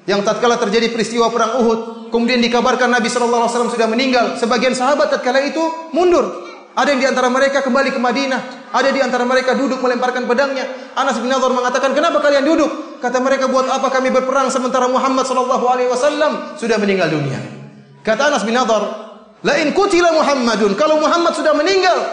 yang tatkala terjadi peristiwa perang Uhud, kemudian dikabarkan Nabi sallallahu alaihi wasallam sudah meninggal. Sebagian sahabat tatkala itu mundur. Ada yang di antara mereka kembali ke Madinah, ada di antara mereka duduk melemparkan pedangnya. Anas bin Nadhr mengatakan, "Kenapa kalian duduk?" Kata mereka, "Buat apa kami berperang sementara Muhammad sallallahu alaihi wasallam sudah meninggal dunia?" Kata Anas bin Nadhr, "La in qutila Muhammadun," kalau Muhammad sudah meninggal,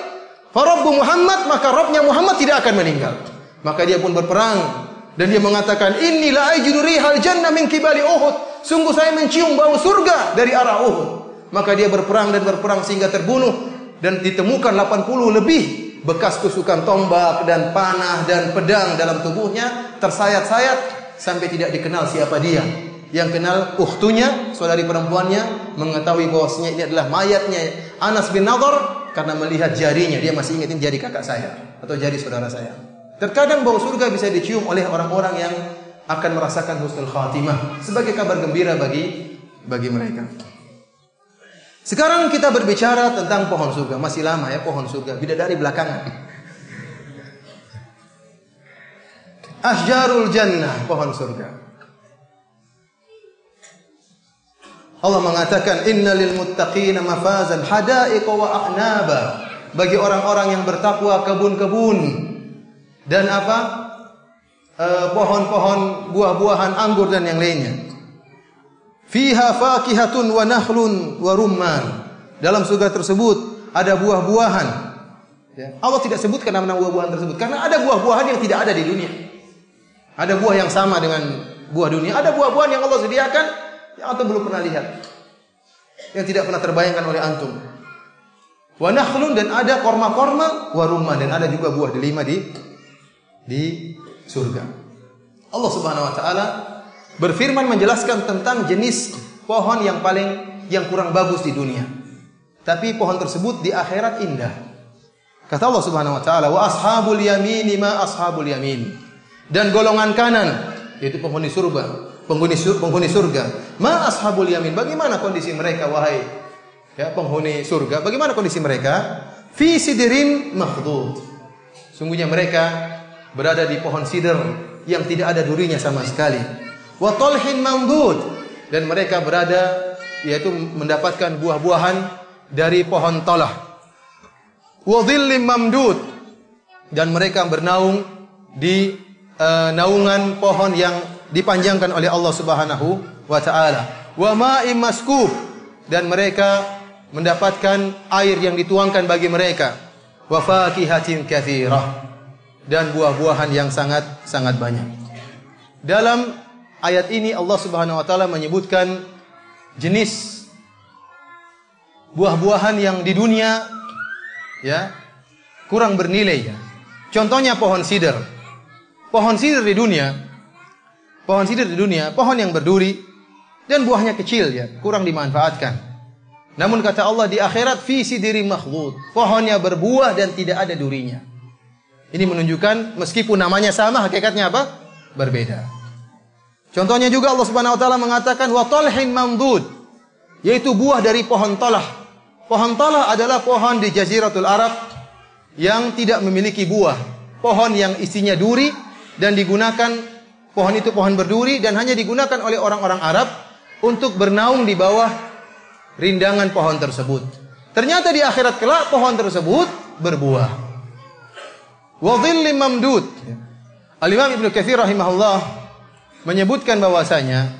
fa rabbu Muhammad, maka Rabbnya Muhammad tidak akan meninggal. Maka dia pun berperang. Dan dia mengatakan, inni la ajidu rihal jannah min kibali Uhud. Sungguh saya mencium bau surga dari arah Uhud. Maka dia berperang dan berperang sehingga terbunuh. Dan ditemukan 80 lebih bekas tusukan tombak dan panah dan pedang dalam tubuhnya. Tersayat-sayat sampai tidak dikenal siapa dia. Yang kenal ukhtunya, saudari perempuannya, mengetahui bahwasanya ini adalah mayatnya Anas bin Nadhr. Karena melihat jarinya, dia masih ingat ini jari kakak saya atau jari saudara saya. Terkadang bau surga bisa dicium oleh orang-orang yang akan merasakan husnul khatimah sebagai kabar gembira bagi mereka. Sekarang kita berbicara tentang pohon surga. Masih lama ya pohon surga, bidadari belakangan. Asjarul jannah, pohon surga. Allah mengatakan, innalil muttaqina mafazan hadaiqa wa a'naba. Bagi orang-orang yang bertakwa, kebun-kebun dan pohon-pohon buah-buahan anggur dan yang lainnya. Fiha fakihatun wa nakhlun wa rumman. Dalam surga tersebut ada buah-buahan. Allah tidak sebutkan nama buah-buahan tersebut karena ada buah-buahan yang tidak ada di dunia. Ada buah yang sama dengan buah dunia, ada buah-buahan yang Allah sediakan yang antum belum pernah lihat, yang tidak pernah terbayangkan oleh antum. Wa nakhlun, dan ada korma-korma, wa rumman, dan ada juga buah delima di surga. Allah Subhanahu wa taala berfirman menjelaskan tentang jenis pohon yang kurang bagus di dunia. Tapi pohon tersebut di akhirat indah. Kata Allah Subhanahu wa taala, "Wa ashabul yamini ma ashabul yamin." Dan golongan kanan, yaitu penghuni surga. Ma ashabul yamin. Bagaimana kondisi mereka wahai penghuni surga? Bagaimana kondisi mereka? Fi sidrin makhdud. Sungguhnya mereka berada di pohon sidr yang tidak ada durinya sama sekali. Wa talhin mamdud, dan mereka berada yaitu mendapatkan buah-buahan dari pohon talah. Wa dhillim mamdud, dan mereka bernaung di naungan pohon yang dipanjangkan oleh Allah Subhanahu wa taala. Wa ma'im maskub, dan mereka mendapatkan air yang dituangkan bagi mereka. Wa fakihatin katsirah, dan buah-buahan yang sangat banyak. Dalam ayat ini Allah Subhanahu wa taala menyebutkan jenis buah-buahan yang di dunia ya kurang bernilai ya. Contohnya pohon sidr. Pohon sidr di dunia, pohon yang berduri dan buahnya kecil ya, kurang dimanfaatkan. Namun kata Allah di akhirat fi sidri makhlud, pohonnya berbuah dan tidak ada durinya. Ini menunjukkan meskipun namanya sama, hakikatnya apa? Berbeda. Contohnya juga Allah Subhanahu wa taala mengatakan wa talhin mamdud, yaitu buah dari pohon talah. Pohon talah adalah pohon di Jaziratul Arab yang tidak memiliki buah. Pohon yang isinya duri dan digunakan, pohon itu pohon berduri dan hanya digunakan oleh orang-orang Arab untuk bernaung di bawah rindangan pohon tersebut. Ternyata di akhirat kelak pohon tersebut berbuah. Wa dhillim mamdud. Al-Imam Ibnu Katsir rahimahullah menyebutkan bahwasanya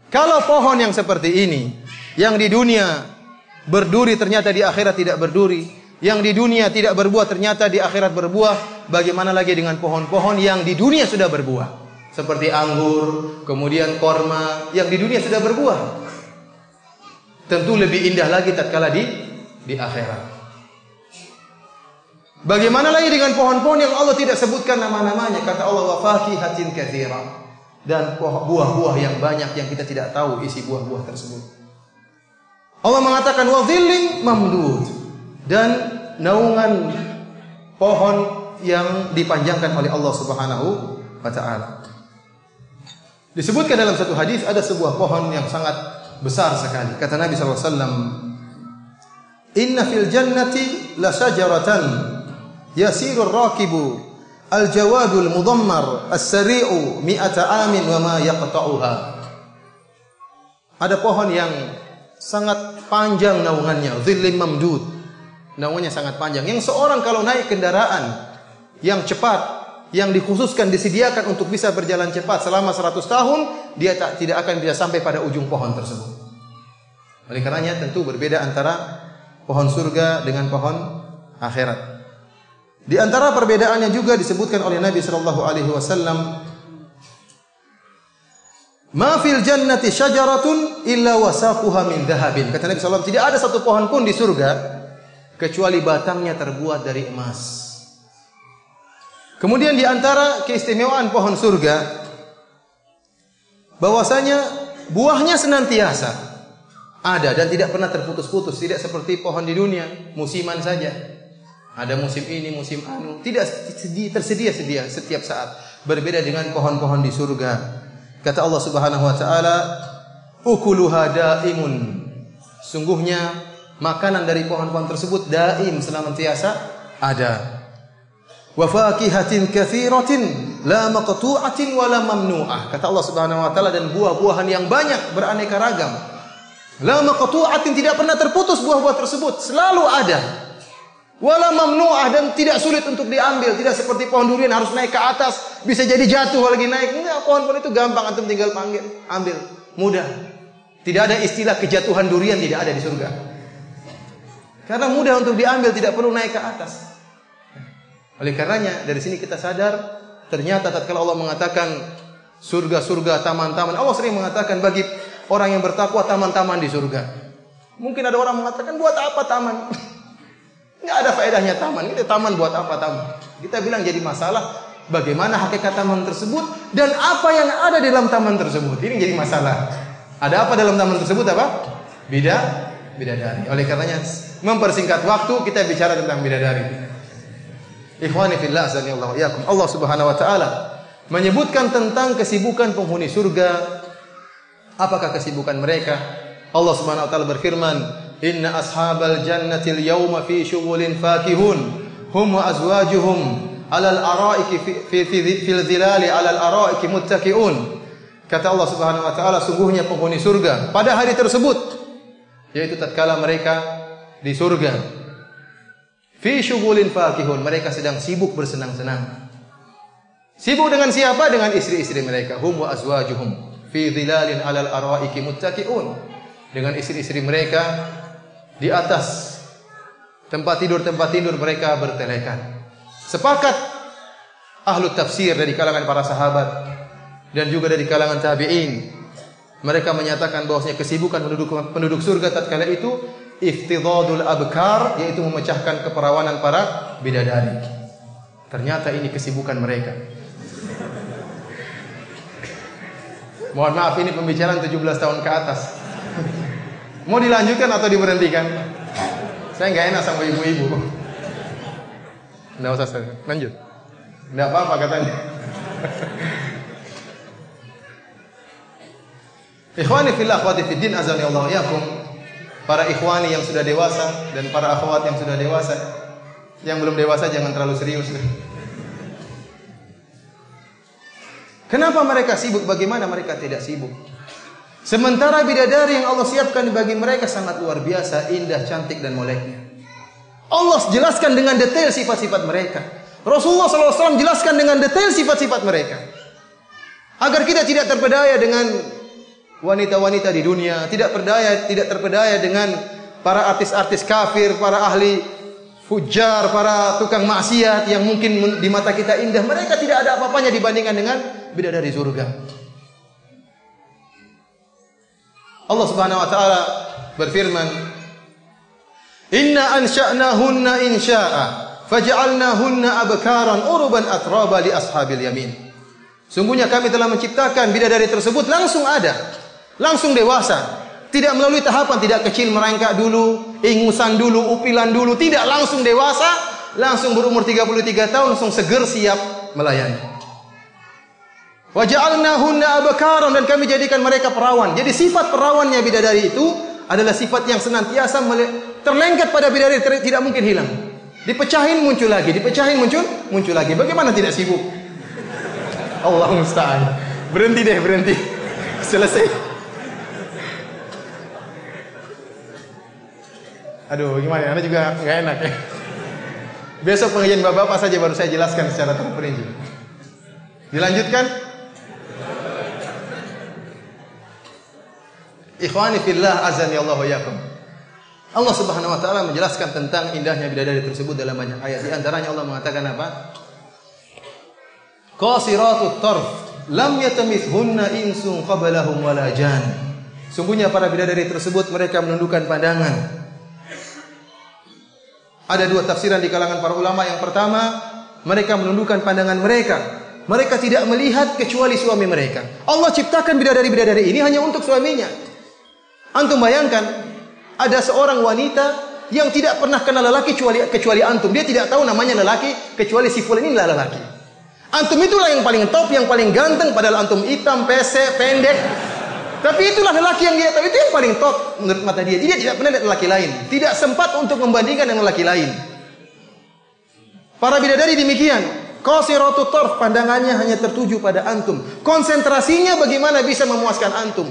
kalau pohon yang seperti ini yang di dunia berduri ternyata di akhirat tidak berduri, yang di dunia tidak berbuah ternyata di akhirat berbuah, bagaimana lagi dengan pohon-pohon yang di dunia sudah berbuah seperti anggur, kemudian korma yang di dunia sudah berbuah. Tentu lebih indah lagi tatkala di akhirat. Bagaimana lagi dengan pohon-pohon yang Allah tidak sebutkan nama-namanya? Kata Allah wa fakihatin katsira, dan buah-buah yang banyak yang kita tidak tahu isi buah-buah tersebut. Allah mengatakan wa dhillim mamdud, dan naungan pohon yang dipanjangkan oleh Allah Subhanahu wa taala. Disebutkan dalam satu hadis ada sebuah pohon yang sangat besar sekali. Kata Nabi SAW, inna fil jannati la syajaratan yasirur rakibu al-jawadul mudammar as-sari'u mi'ata amin wa ma yaqta'uha. Ada pohon yang sangat panjang naungannya, dhillim mamdud. Naungannya sangat panjang. Yang seorang kalau naik kendaraan yang cepat, yang dikhususkan, disediakan untuk bisa berjalan cepat selama 100 tahun, dia tidak akan bisa sampai pada ujung pohon tersebut. Oleh karenanya tentu berbeda antara pohon surga dengan pohon akhirat. Di antara perbedaannya juga disebutkan oleh Nabi sallallahu alaihi wasallam, "Ma fil jannati syajaratun illa wasaquha min dhahabin." Kata Nabi sallallahu alaihi wasallam, tidak ada satu pohon pun di surga kecuali batangnya terbuat dari emas. Kemudian di antara keistimewaan pohon surga bahwasanya buahnya senantiasa ada dan tidak pernah terputus-putus, tidak seperti pohon di dunia, musiman saja. Ada musim ini, musim anu, tidak tersedia setiap saat. Berbeda dengan pohon-pohon di surga. Kata Allah Subhanahu wa taala, "Ukuluha daimun." Sungguhnya makanan dari pohon-pohon tersebut daim, senantiasa ada. Wa fakihatin katsiratin la maqtu'atin wa la mamnu'ah. Kata Allah Subhanahu wa taala, dan buah-buahan yang banyak beraneka ragam. La maqtu'atin, tidak pernah terputus buah-buah tersebut, selalu ada. Wa la mamnu'ah, dan tidak sulit untuk diambil, tidak seperti pohon durian harus naik ke atas, bisa jadi jatuh lagi naik. Enggak, pohon-pohon itu gampang, antum tinggal ambil, mudah. Tidak ada istilah kejatuhan durian, tidak ada di surga. Karena mudah untuk diambil, tidak perlu naik ke atas. Oleh karenanya dari sini kita sadar ternyata tatkala Allah mengatakan surga-surga, taman-taman, Allah sering mengatakan bagi orang yang bertakwa taman-taman di surga. Mungkin ada orang mengatakan buat apa taman? Enggak ada faedahnya taman. Itu taman buat apa taman? Kita bilang jadi masalah bagaimana hakikat taman tersebut dan apa yang ada di dalam taman tersebut. Ini jadi masalah. Ada apa dalam taman tersebut apa? Bidadari. Oleh karenanya mempersingkat waktu kita bicara tentang bidadari. Ikhwani fillah, azanillahu iyyakum. Allah Subhanahu wa taala menyebutkan tentang kesibukan penghuni surga. Apakah kesibukan mereka? Allah Subhanahu wa taala berfirman, "Inna ashabal jannati al-yawma fi syughulin fakihun hum wa azwajuhum 'alal araiki fil dhilali 'alal araiki muttaqiun. Kata Allah Subhanahu wa taala, sungguhnya penghuni surga pada hari tersebut, yaitu tatkala mereka di surga, fi syughulin fakihun, mereka sedang sibuk bersenang-senang. Sibuk dengan siapa? Dengan istri-istri mereka. Hum wa azwajuhum fi dhilalin 'alal araiki muttaqiun. Dengan istri-istri mereka di atas tempat tidur mereka bertelekan. Sepakat ahlu tafsir dari kalangan para sahabat dan juga dari kalangan tabi'in, mereka menyatakan bahwasanya kesibukan penduduk surga tatkala itu iftidadul abkar, yaitu memecahkan keperawanan para bidadari. Ternyata ini kesibukan mereka. Mohon maaf, ini pembicaraan 17 tahun ke atas. Mau dilanjutkan atau diberhentikan? Saya nggak enak sama ibu-ibu. Nggak usah, saya lanjut. Nggak apa-apa katanya. Ikhwani fillah, akhwati fiddin, azani Allah yakum. Para ikhwani yang sudah dewasa dan para akhwat yang sudah dewasa, yang belum dewasa jangan terlalu serius. Kenapa mereka sibuk? Bagaimana mereka tidak sibuk? Sementara bidadari yang Allah siapkan bagi mereka sangat luar biasa, indah, cantik dan moleknya. Allah jelaskan dengan detail sifat-sifat mereka. Rasulullah SAW jelaskan dengan detail sifat-sifat mereka. Agar kita tidak terpedaya dengan wanita-wanita di dunia, tidak terpedaya dengan para artis-artis kafir, para ahli fujar, para tukang maksiat yang mungkin di mata kita indah. Mereka tidak ada apa-apanya dibandingkan dengan bidadari surga. Allah Subhanahu wa taala berfirman, "Inna ansha'nahunna insya'a, faj'alnahunna abkaran uruban atraba li ashabil yamin." Sungguhnya kami telah menciptakan bidadari tersebut langsung ada, langsung dewasa. Tidak melalui tahapan, tidak kecil merangkak dulu, ingusan dulu, upilan dulu, tidak, langsung dewasa, langsung berumur 33 tahun, langsung seger siap melayani. Wa ja'alnahunna abkaran, dan kami jadikan mereka perawan. Jadi sifat perawannya bidadari itu adalah sifat yang senantiasa terlengket pada bidadari, tidak mungkin hilang. Dipecahin muncul lagi, dipecahin muncul lagi. Bagaimana tidak sibuk? Allah musta'an. Berhenti deh, berhenti. Selesai. Aduh, gimana? Anda juga nggak enak ya. Besok pengajian bapak-bapak saja baru saya jelaskan secara terperinci. Dilanjutkan. Ikhwani fillah, azani Allah wa yakum. Allah Subhanahu wa taala menjelaskan tentang indahnya bidadari tersebut dalam banyak ayat. Di antaranya Allah mengatakan apa? Qasiratut tarf, lam yatamithunna insun qablahum wala jan. Sungguhnya para bidadari tersebut mereka menundukkan pandangan. Ada dua tafsiran di kalangan para ulama. Yang pertama, mereka menundukkan pandangan mereka. Mereka tidak melihat kecuali suami mereka. Allah ciptakan bidadari-bidadari ini hanya untuk suaminya. Antum bayangkan, ada seorang wanita yang tidak pernah kenal lelaki kecuali antum. Dia tidak tahu namanya lelaki kecuali si fulan ini adalah lelaki. Antum itulah yang paling top, yang paling ganteng, padahal antum hitam, pesek, pendek. Tapi itulah lelaki yang dia tahu, itu yang paling top menurut mata dia. Dia tidak pernah lihat lelaki lain. Tidak sempat untuk membandingkan dengan lelaki lain. Para bidadari demikian. Qasiratut tarf, pandangannya hanya tertuju pada antum. Konsentrasinya bagaimana bisa memuaskan antum.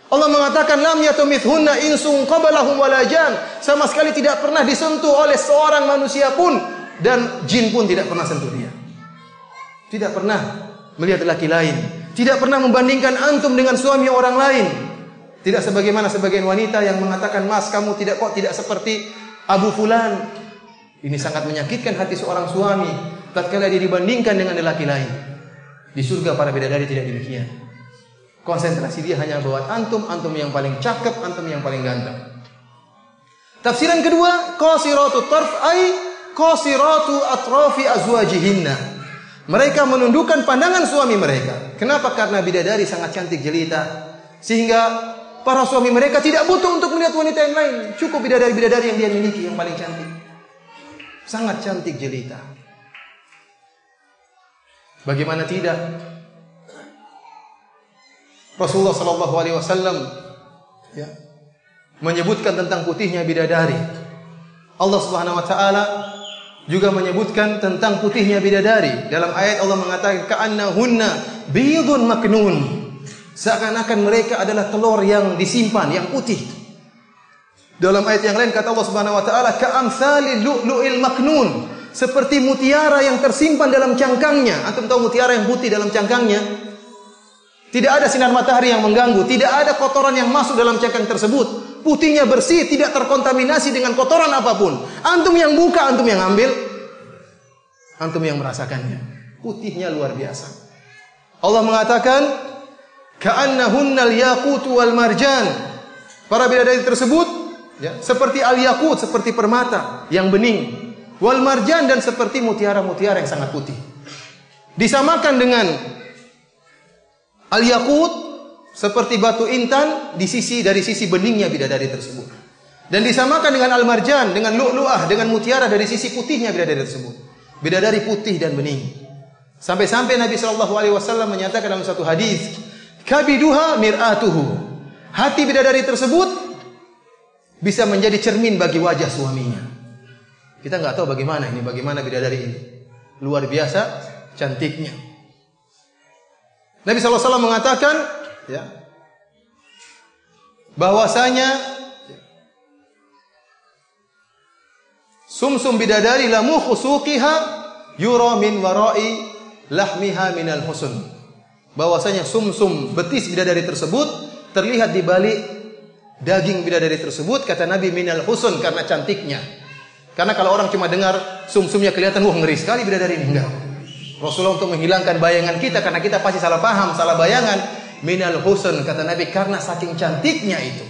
Allah mengatakan lam yatumithunna insun qablahum wala jan. Sama sekali tidak pernah disentuh oleh seorang manusia pun, dan jin pun tidak pernah sentuh dia. Tidak pernah melihat lelaki lain. Tidak pernah membandingkan antum dengan suami orang lain. Tidak sebagaimana sebagian wanita yang mengatakan, "Mas, kamu tidak seperti Abu Fulan." Ini sangat menyakitkan hati seorang suami tatkala dia dibandingkan dengan lelaki lain. Di surga para bidadari tidak demikian. Konsentrasi dia hanya buat antum yang paling cakep, antum yang paling ganteng. Tafsiran kedua, qasiratut tarf ay qasiratu atrafi azwajihinna. Mereka menundukkan pandangan suami mereka. Kenapa? Karena bidadari sangat cantik jelita, sehingga para suami mereka tidak butuh untuk melihat wanita yang lain. Cukup bidadari-bidadari yang dia miliki yang paling cantik. Sangat cantik jelita. Bagaimana tidak? Rasulullah sallallahu alaihi wasallam menyebutkan tentang putihnya bidadari. Allah Subhanahu wa taala juga menyebutkan tentang putihnya bidadari. Dalam ayat Allah mengatakan ka'annahunna bidun maknun. Seakan-akan mereka adalah telur yang disimpan, yang putih. Dalam ayat yang lain kata Allah Subhanahu wa taala ka'amsalil lu'lu'il maknun. Seperti mutiara yang tersimpan dalam cangkangnya. Antum tahu mutiara yang putih dalam cangkangnya? Tidak ada sinar matahari yang mengganggu, tidak ada kotoran yang masuk dalam cangkang tersebut. Putihnya bersih, tidak terkontaminasi dengan kotoran apapun. Antum yang buka, antum yang ambil, antum yang merasakannya. Putihnya luar biasa. Allah mengatakan, ka'annahunnal yaqutu wal marjan. Para bidadari tersebut, ya, seperti al-yaqut, seperti permata yang bening. Wal marjan, dan seperti mutiara-mutiara yang sangat putih. Disamakan dengan al-yaqut, seperti batu intan dari sisi beningnya bidadari tersebut. Dan disamakan dengan al-marjan, dengan lu'lu'ah, dengan mutiara dari sisi putihnya bidadari tersebut. Bidadari putih dan bening. Sampai-sampai Nabi SAW menyatakan dalam satu hadis, kabiduha mir'atuhu. Hati bidadari tersebut bisa menjadi cermin bagi wajah suaminya. Kita nggak tahu bagaimana bidadari ini. Luar biasa cantiknya. Nabi SAW mengatakan, ya, bahwasanya sumsum bidadari lamu khusuqiha yura min warai lahmiha minal husn. Bahwasanya sumsum betis bidadari tersebut terlihat di balik daging bidadari tersebut, kata Nabi, minal husn, karena cantiknya. Karena kalau orang cuma dengar sumsumnya kelihatan, wah ngeri sekali bidadari ini, enggak. Rasulullah untuk menghilangkan bayangan kita, karena kita pasti salah paham, salah bayangan. Minal husn, kata Nabi, karena saking cantiknya itu.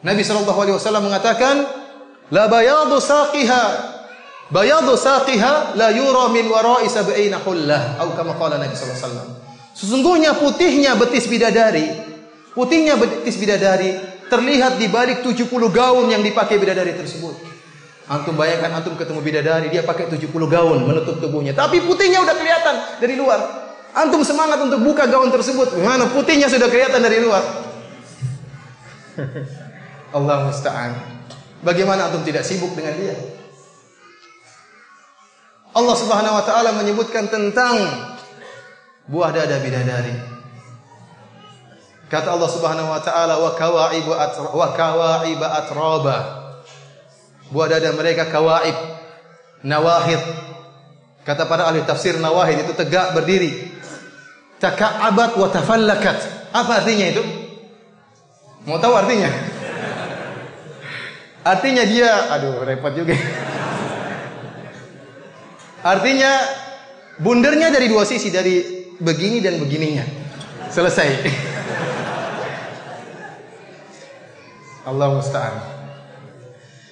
Nabi SAW mengatakan, la bayadu saqiha la yura min wara'i sab'ina hullah, atau kama qala Nabi SAW. Sesungguhnya putihnya betis bidadari terlihat di balik 70 gaun yang dipakai bidadari tersebut. Antum bayangkan, antum ketemu bidadari, dia pakai 70 gaun menutup tubuhnya, tapi putihnya udah kelihatan dari luar. Antum semangat untuk buka gaun tersebut, mana putihnya sudah kelihatan dari luar. Allah musta'an. Bagaimana antum tidak sibuk dengan dia? Allah Subhanahu wa taala menyebutkan tentang buah dada bidadari. Kata Allah Subhanahu wa taala, wa kawa'iba atraba. Buah dada mereka kawaib, nawahid. Kata para ahli tafsir, nawahid itu tegak berdiri. Taka'abat wa tafallakat. Apa artinya itu? Mau tahu artinya? Artinya dia, aduh repot juga. Artinya bundernya dari dua sisi, dari begini dan begininya. Selesai. Allah musta'an.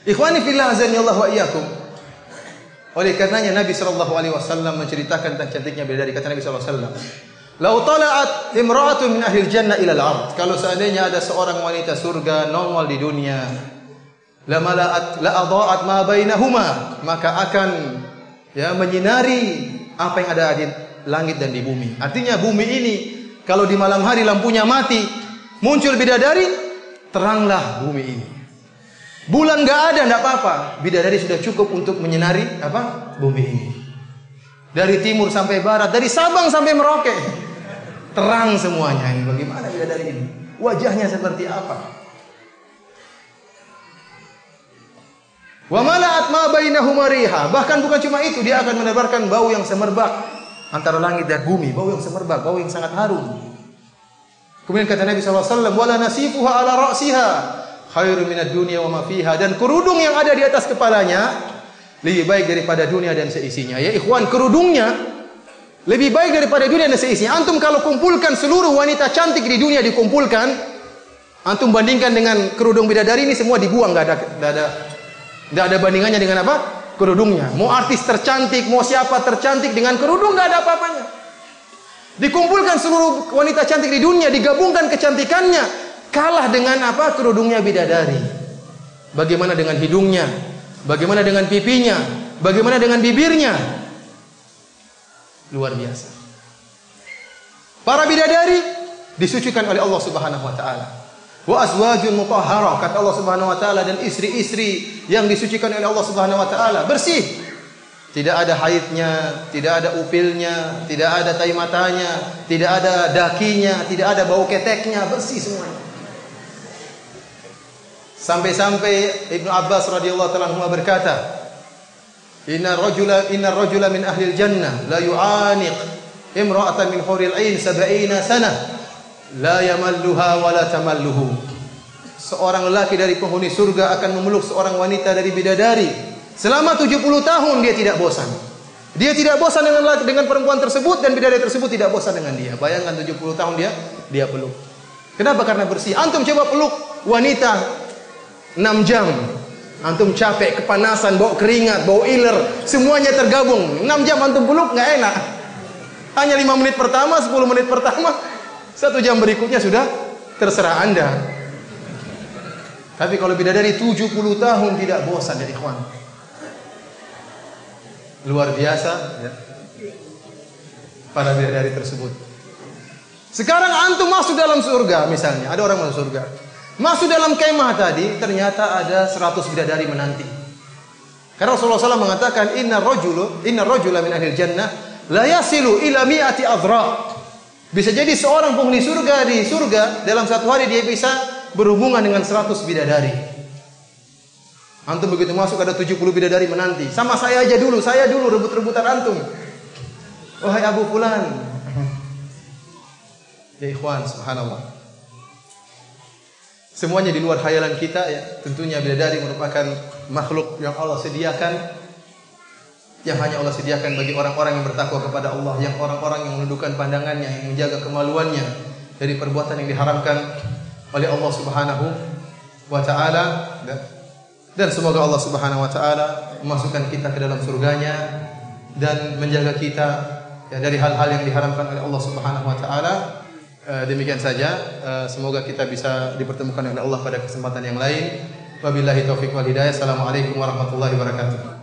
Ikhwani fillah azanillah wa iyyakum. Oleh karenanya Nabi SAW menceritakan tentang cantiknya bidadari. Kata Nabi SAW, lau tala'at imra'atun min ahlil jannah ilal ard. Kalau seandainya ada seorang wanita surga nongol di dunia, la adha'at ma bainahuma, maka akan menyinari apa yang ada di langit dan di bumi. Artinya bumi ini kalau di malam hari lampunya mati, muncul bidadari, teranglah bumi ini. Bulan enggak ada, enggak apa-apa. Bidadari sudah cukup untuk menyinari bumi ini. Dari timur sampai barat, dari Sabang sampai Merauke. Terang semuanya. Ini bagaimana bidadari ini? Wajahnya seperti apa? Wa mala'at ma bainahuma riha. Bahkan bukan cuma itu, dia akan menebarkan bau yang semerbak antara langit dan bumi, bau yang semerbak, bau yang sangat harum. Kemudian kata Nabi SAW, wala nasifuha ala ra'siha khairu minad dunya wa ma fiha. Dan kerudung yang ada di atas kepalanya lebih baik daripada dunia dan seisinya. Ya ikhwan, kerudungnya lebih baik daripada dunia dan seisinya. Antum kalau kumpulkan seluruh wanita cantik di dunia, dikumpulkan, antum bandingkan dengan kerudung bidadari ini, semua dibuang, enggak ada bandingannya dengan apa? Kerudungnya. Mau artis tercantik, mau siapa tercantik, dengan kerudung enggak ada apa-apanya. Dikumpulkan seluruh wanita cantik di dunia, digabungkan kecantikannya, kalah dengan apa? Kerudungnya bidadari. Bagaimana dengan hidungnya? Bagaimana dengan pipinya? Bagaimana dengan bibirnya? Luar biasa. Para bidadari disucikan oleh Allah Subhanahu wa taala. Wa azwajun mutahharah, kata Allah Subhanahu wa taala, dan istri-istri yang disucikan oleh Allah Subhanahu wa taala, bersih. Tidak ada haidnya, tidak ada upilnya, tidak ada tai matanya, tidak ada dakinya, tidak ada bau keteknya, bersih semuanya. Sampai-sampai Ibnu Abbas radhiyallahu taala anhu berkata, Inna rajula min ahli jannah la yu'aniq imra'atan min huril 'ain 70 sanah la yamalluha wa la tamalluhu. Seorang lelaki dari penghuni surga akan memeluk seorang wanita dari bidadari selama 70 tahun, dia tidak bosan. Dia tidak bosan dengan perempuan tersebut, dan bidadari tersebut tidak bosan dengan dia. Bayangkan 70 tahun dia peluk. Kenapa? Karena bersih. Antum coba peluk wanita 6 jam. Antum capek, kepanasan, bau keringat, bau iler, semuanya tergabung. 6 jam antum peluk enggak enak. Hanya 5 menit pertama, 10 menit pertama, 1 jam berikutnya sudah terserah Anda. Tapi kalau bidadari 70 tahun tidak bosan ya ikhwan. Luar biasa ya, para bidadari tersebut. Sekarang antum masuk dalam surga misalnya, ada orang masuk surga. Masuk dalam kemah tadi, ternyata ada 100 bidadari menanti. Karena Rasulullah SAW mengatakan, Inna rajula min ahli jannah la yasilu ila mi'ati adra. Bisa jadi seorang penghuni surga di surga dalam satu hari dia bisa berhubungan dengan 100 bidadari. Antum begitu masuk ada 70 bidadari menanti. Sama saya dulu rebut-rebutan antum. Wahai Abu Fulan. Ya ikhwan, subhanallah. Semuanya di luar khayalan kita ya. Tentunya bidadari merupakan makhluk yang Allah sediakan, yang hanya Allah sediakan bagi orang-orang yang bertakwa kepada Allah, yang orang-orang yang menundukkan pandangannya, yang menjaga kemaluannya dari perbuatan yang diharamkan oleh Allah Subhanahu wa taala. Dan semoga Allah Subhanahu wa taala memasukkan kita ke dalam surganya dan menjaga kita ya, dari hal-hal yang diharamkan oleh Allah Subhanahu wa taala. Demikian saja, semoga kita bisa dipertemukan oleh Allah pada kesempatan yang lain. Wabillahi taufik wal hidayah. Assalamualaikum warahmatullahi wabarakatuh.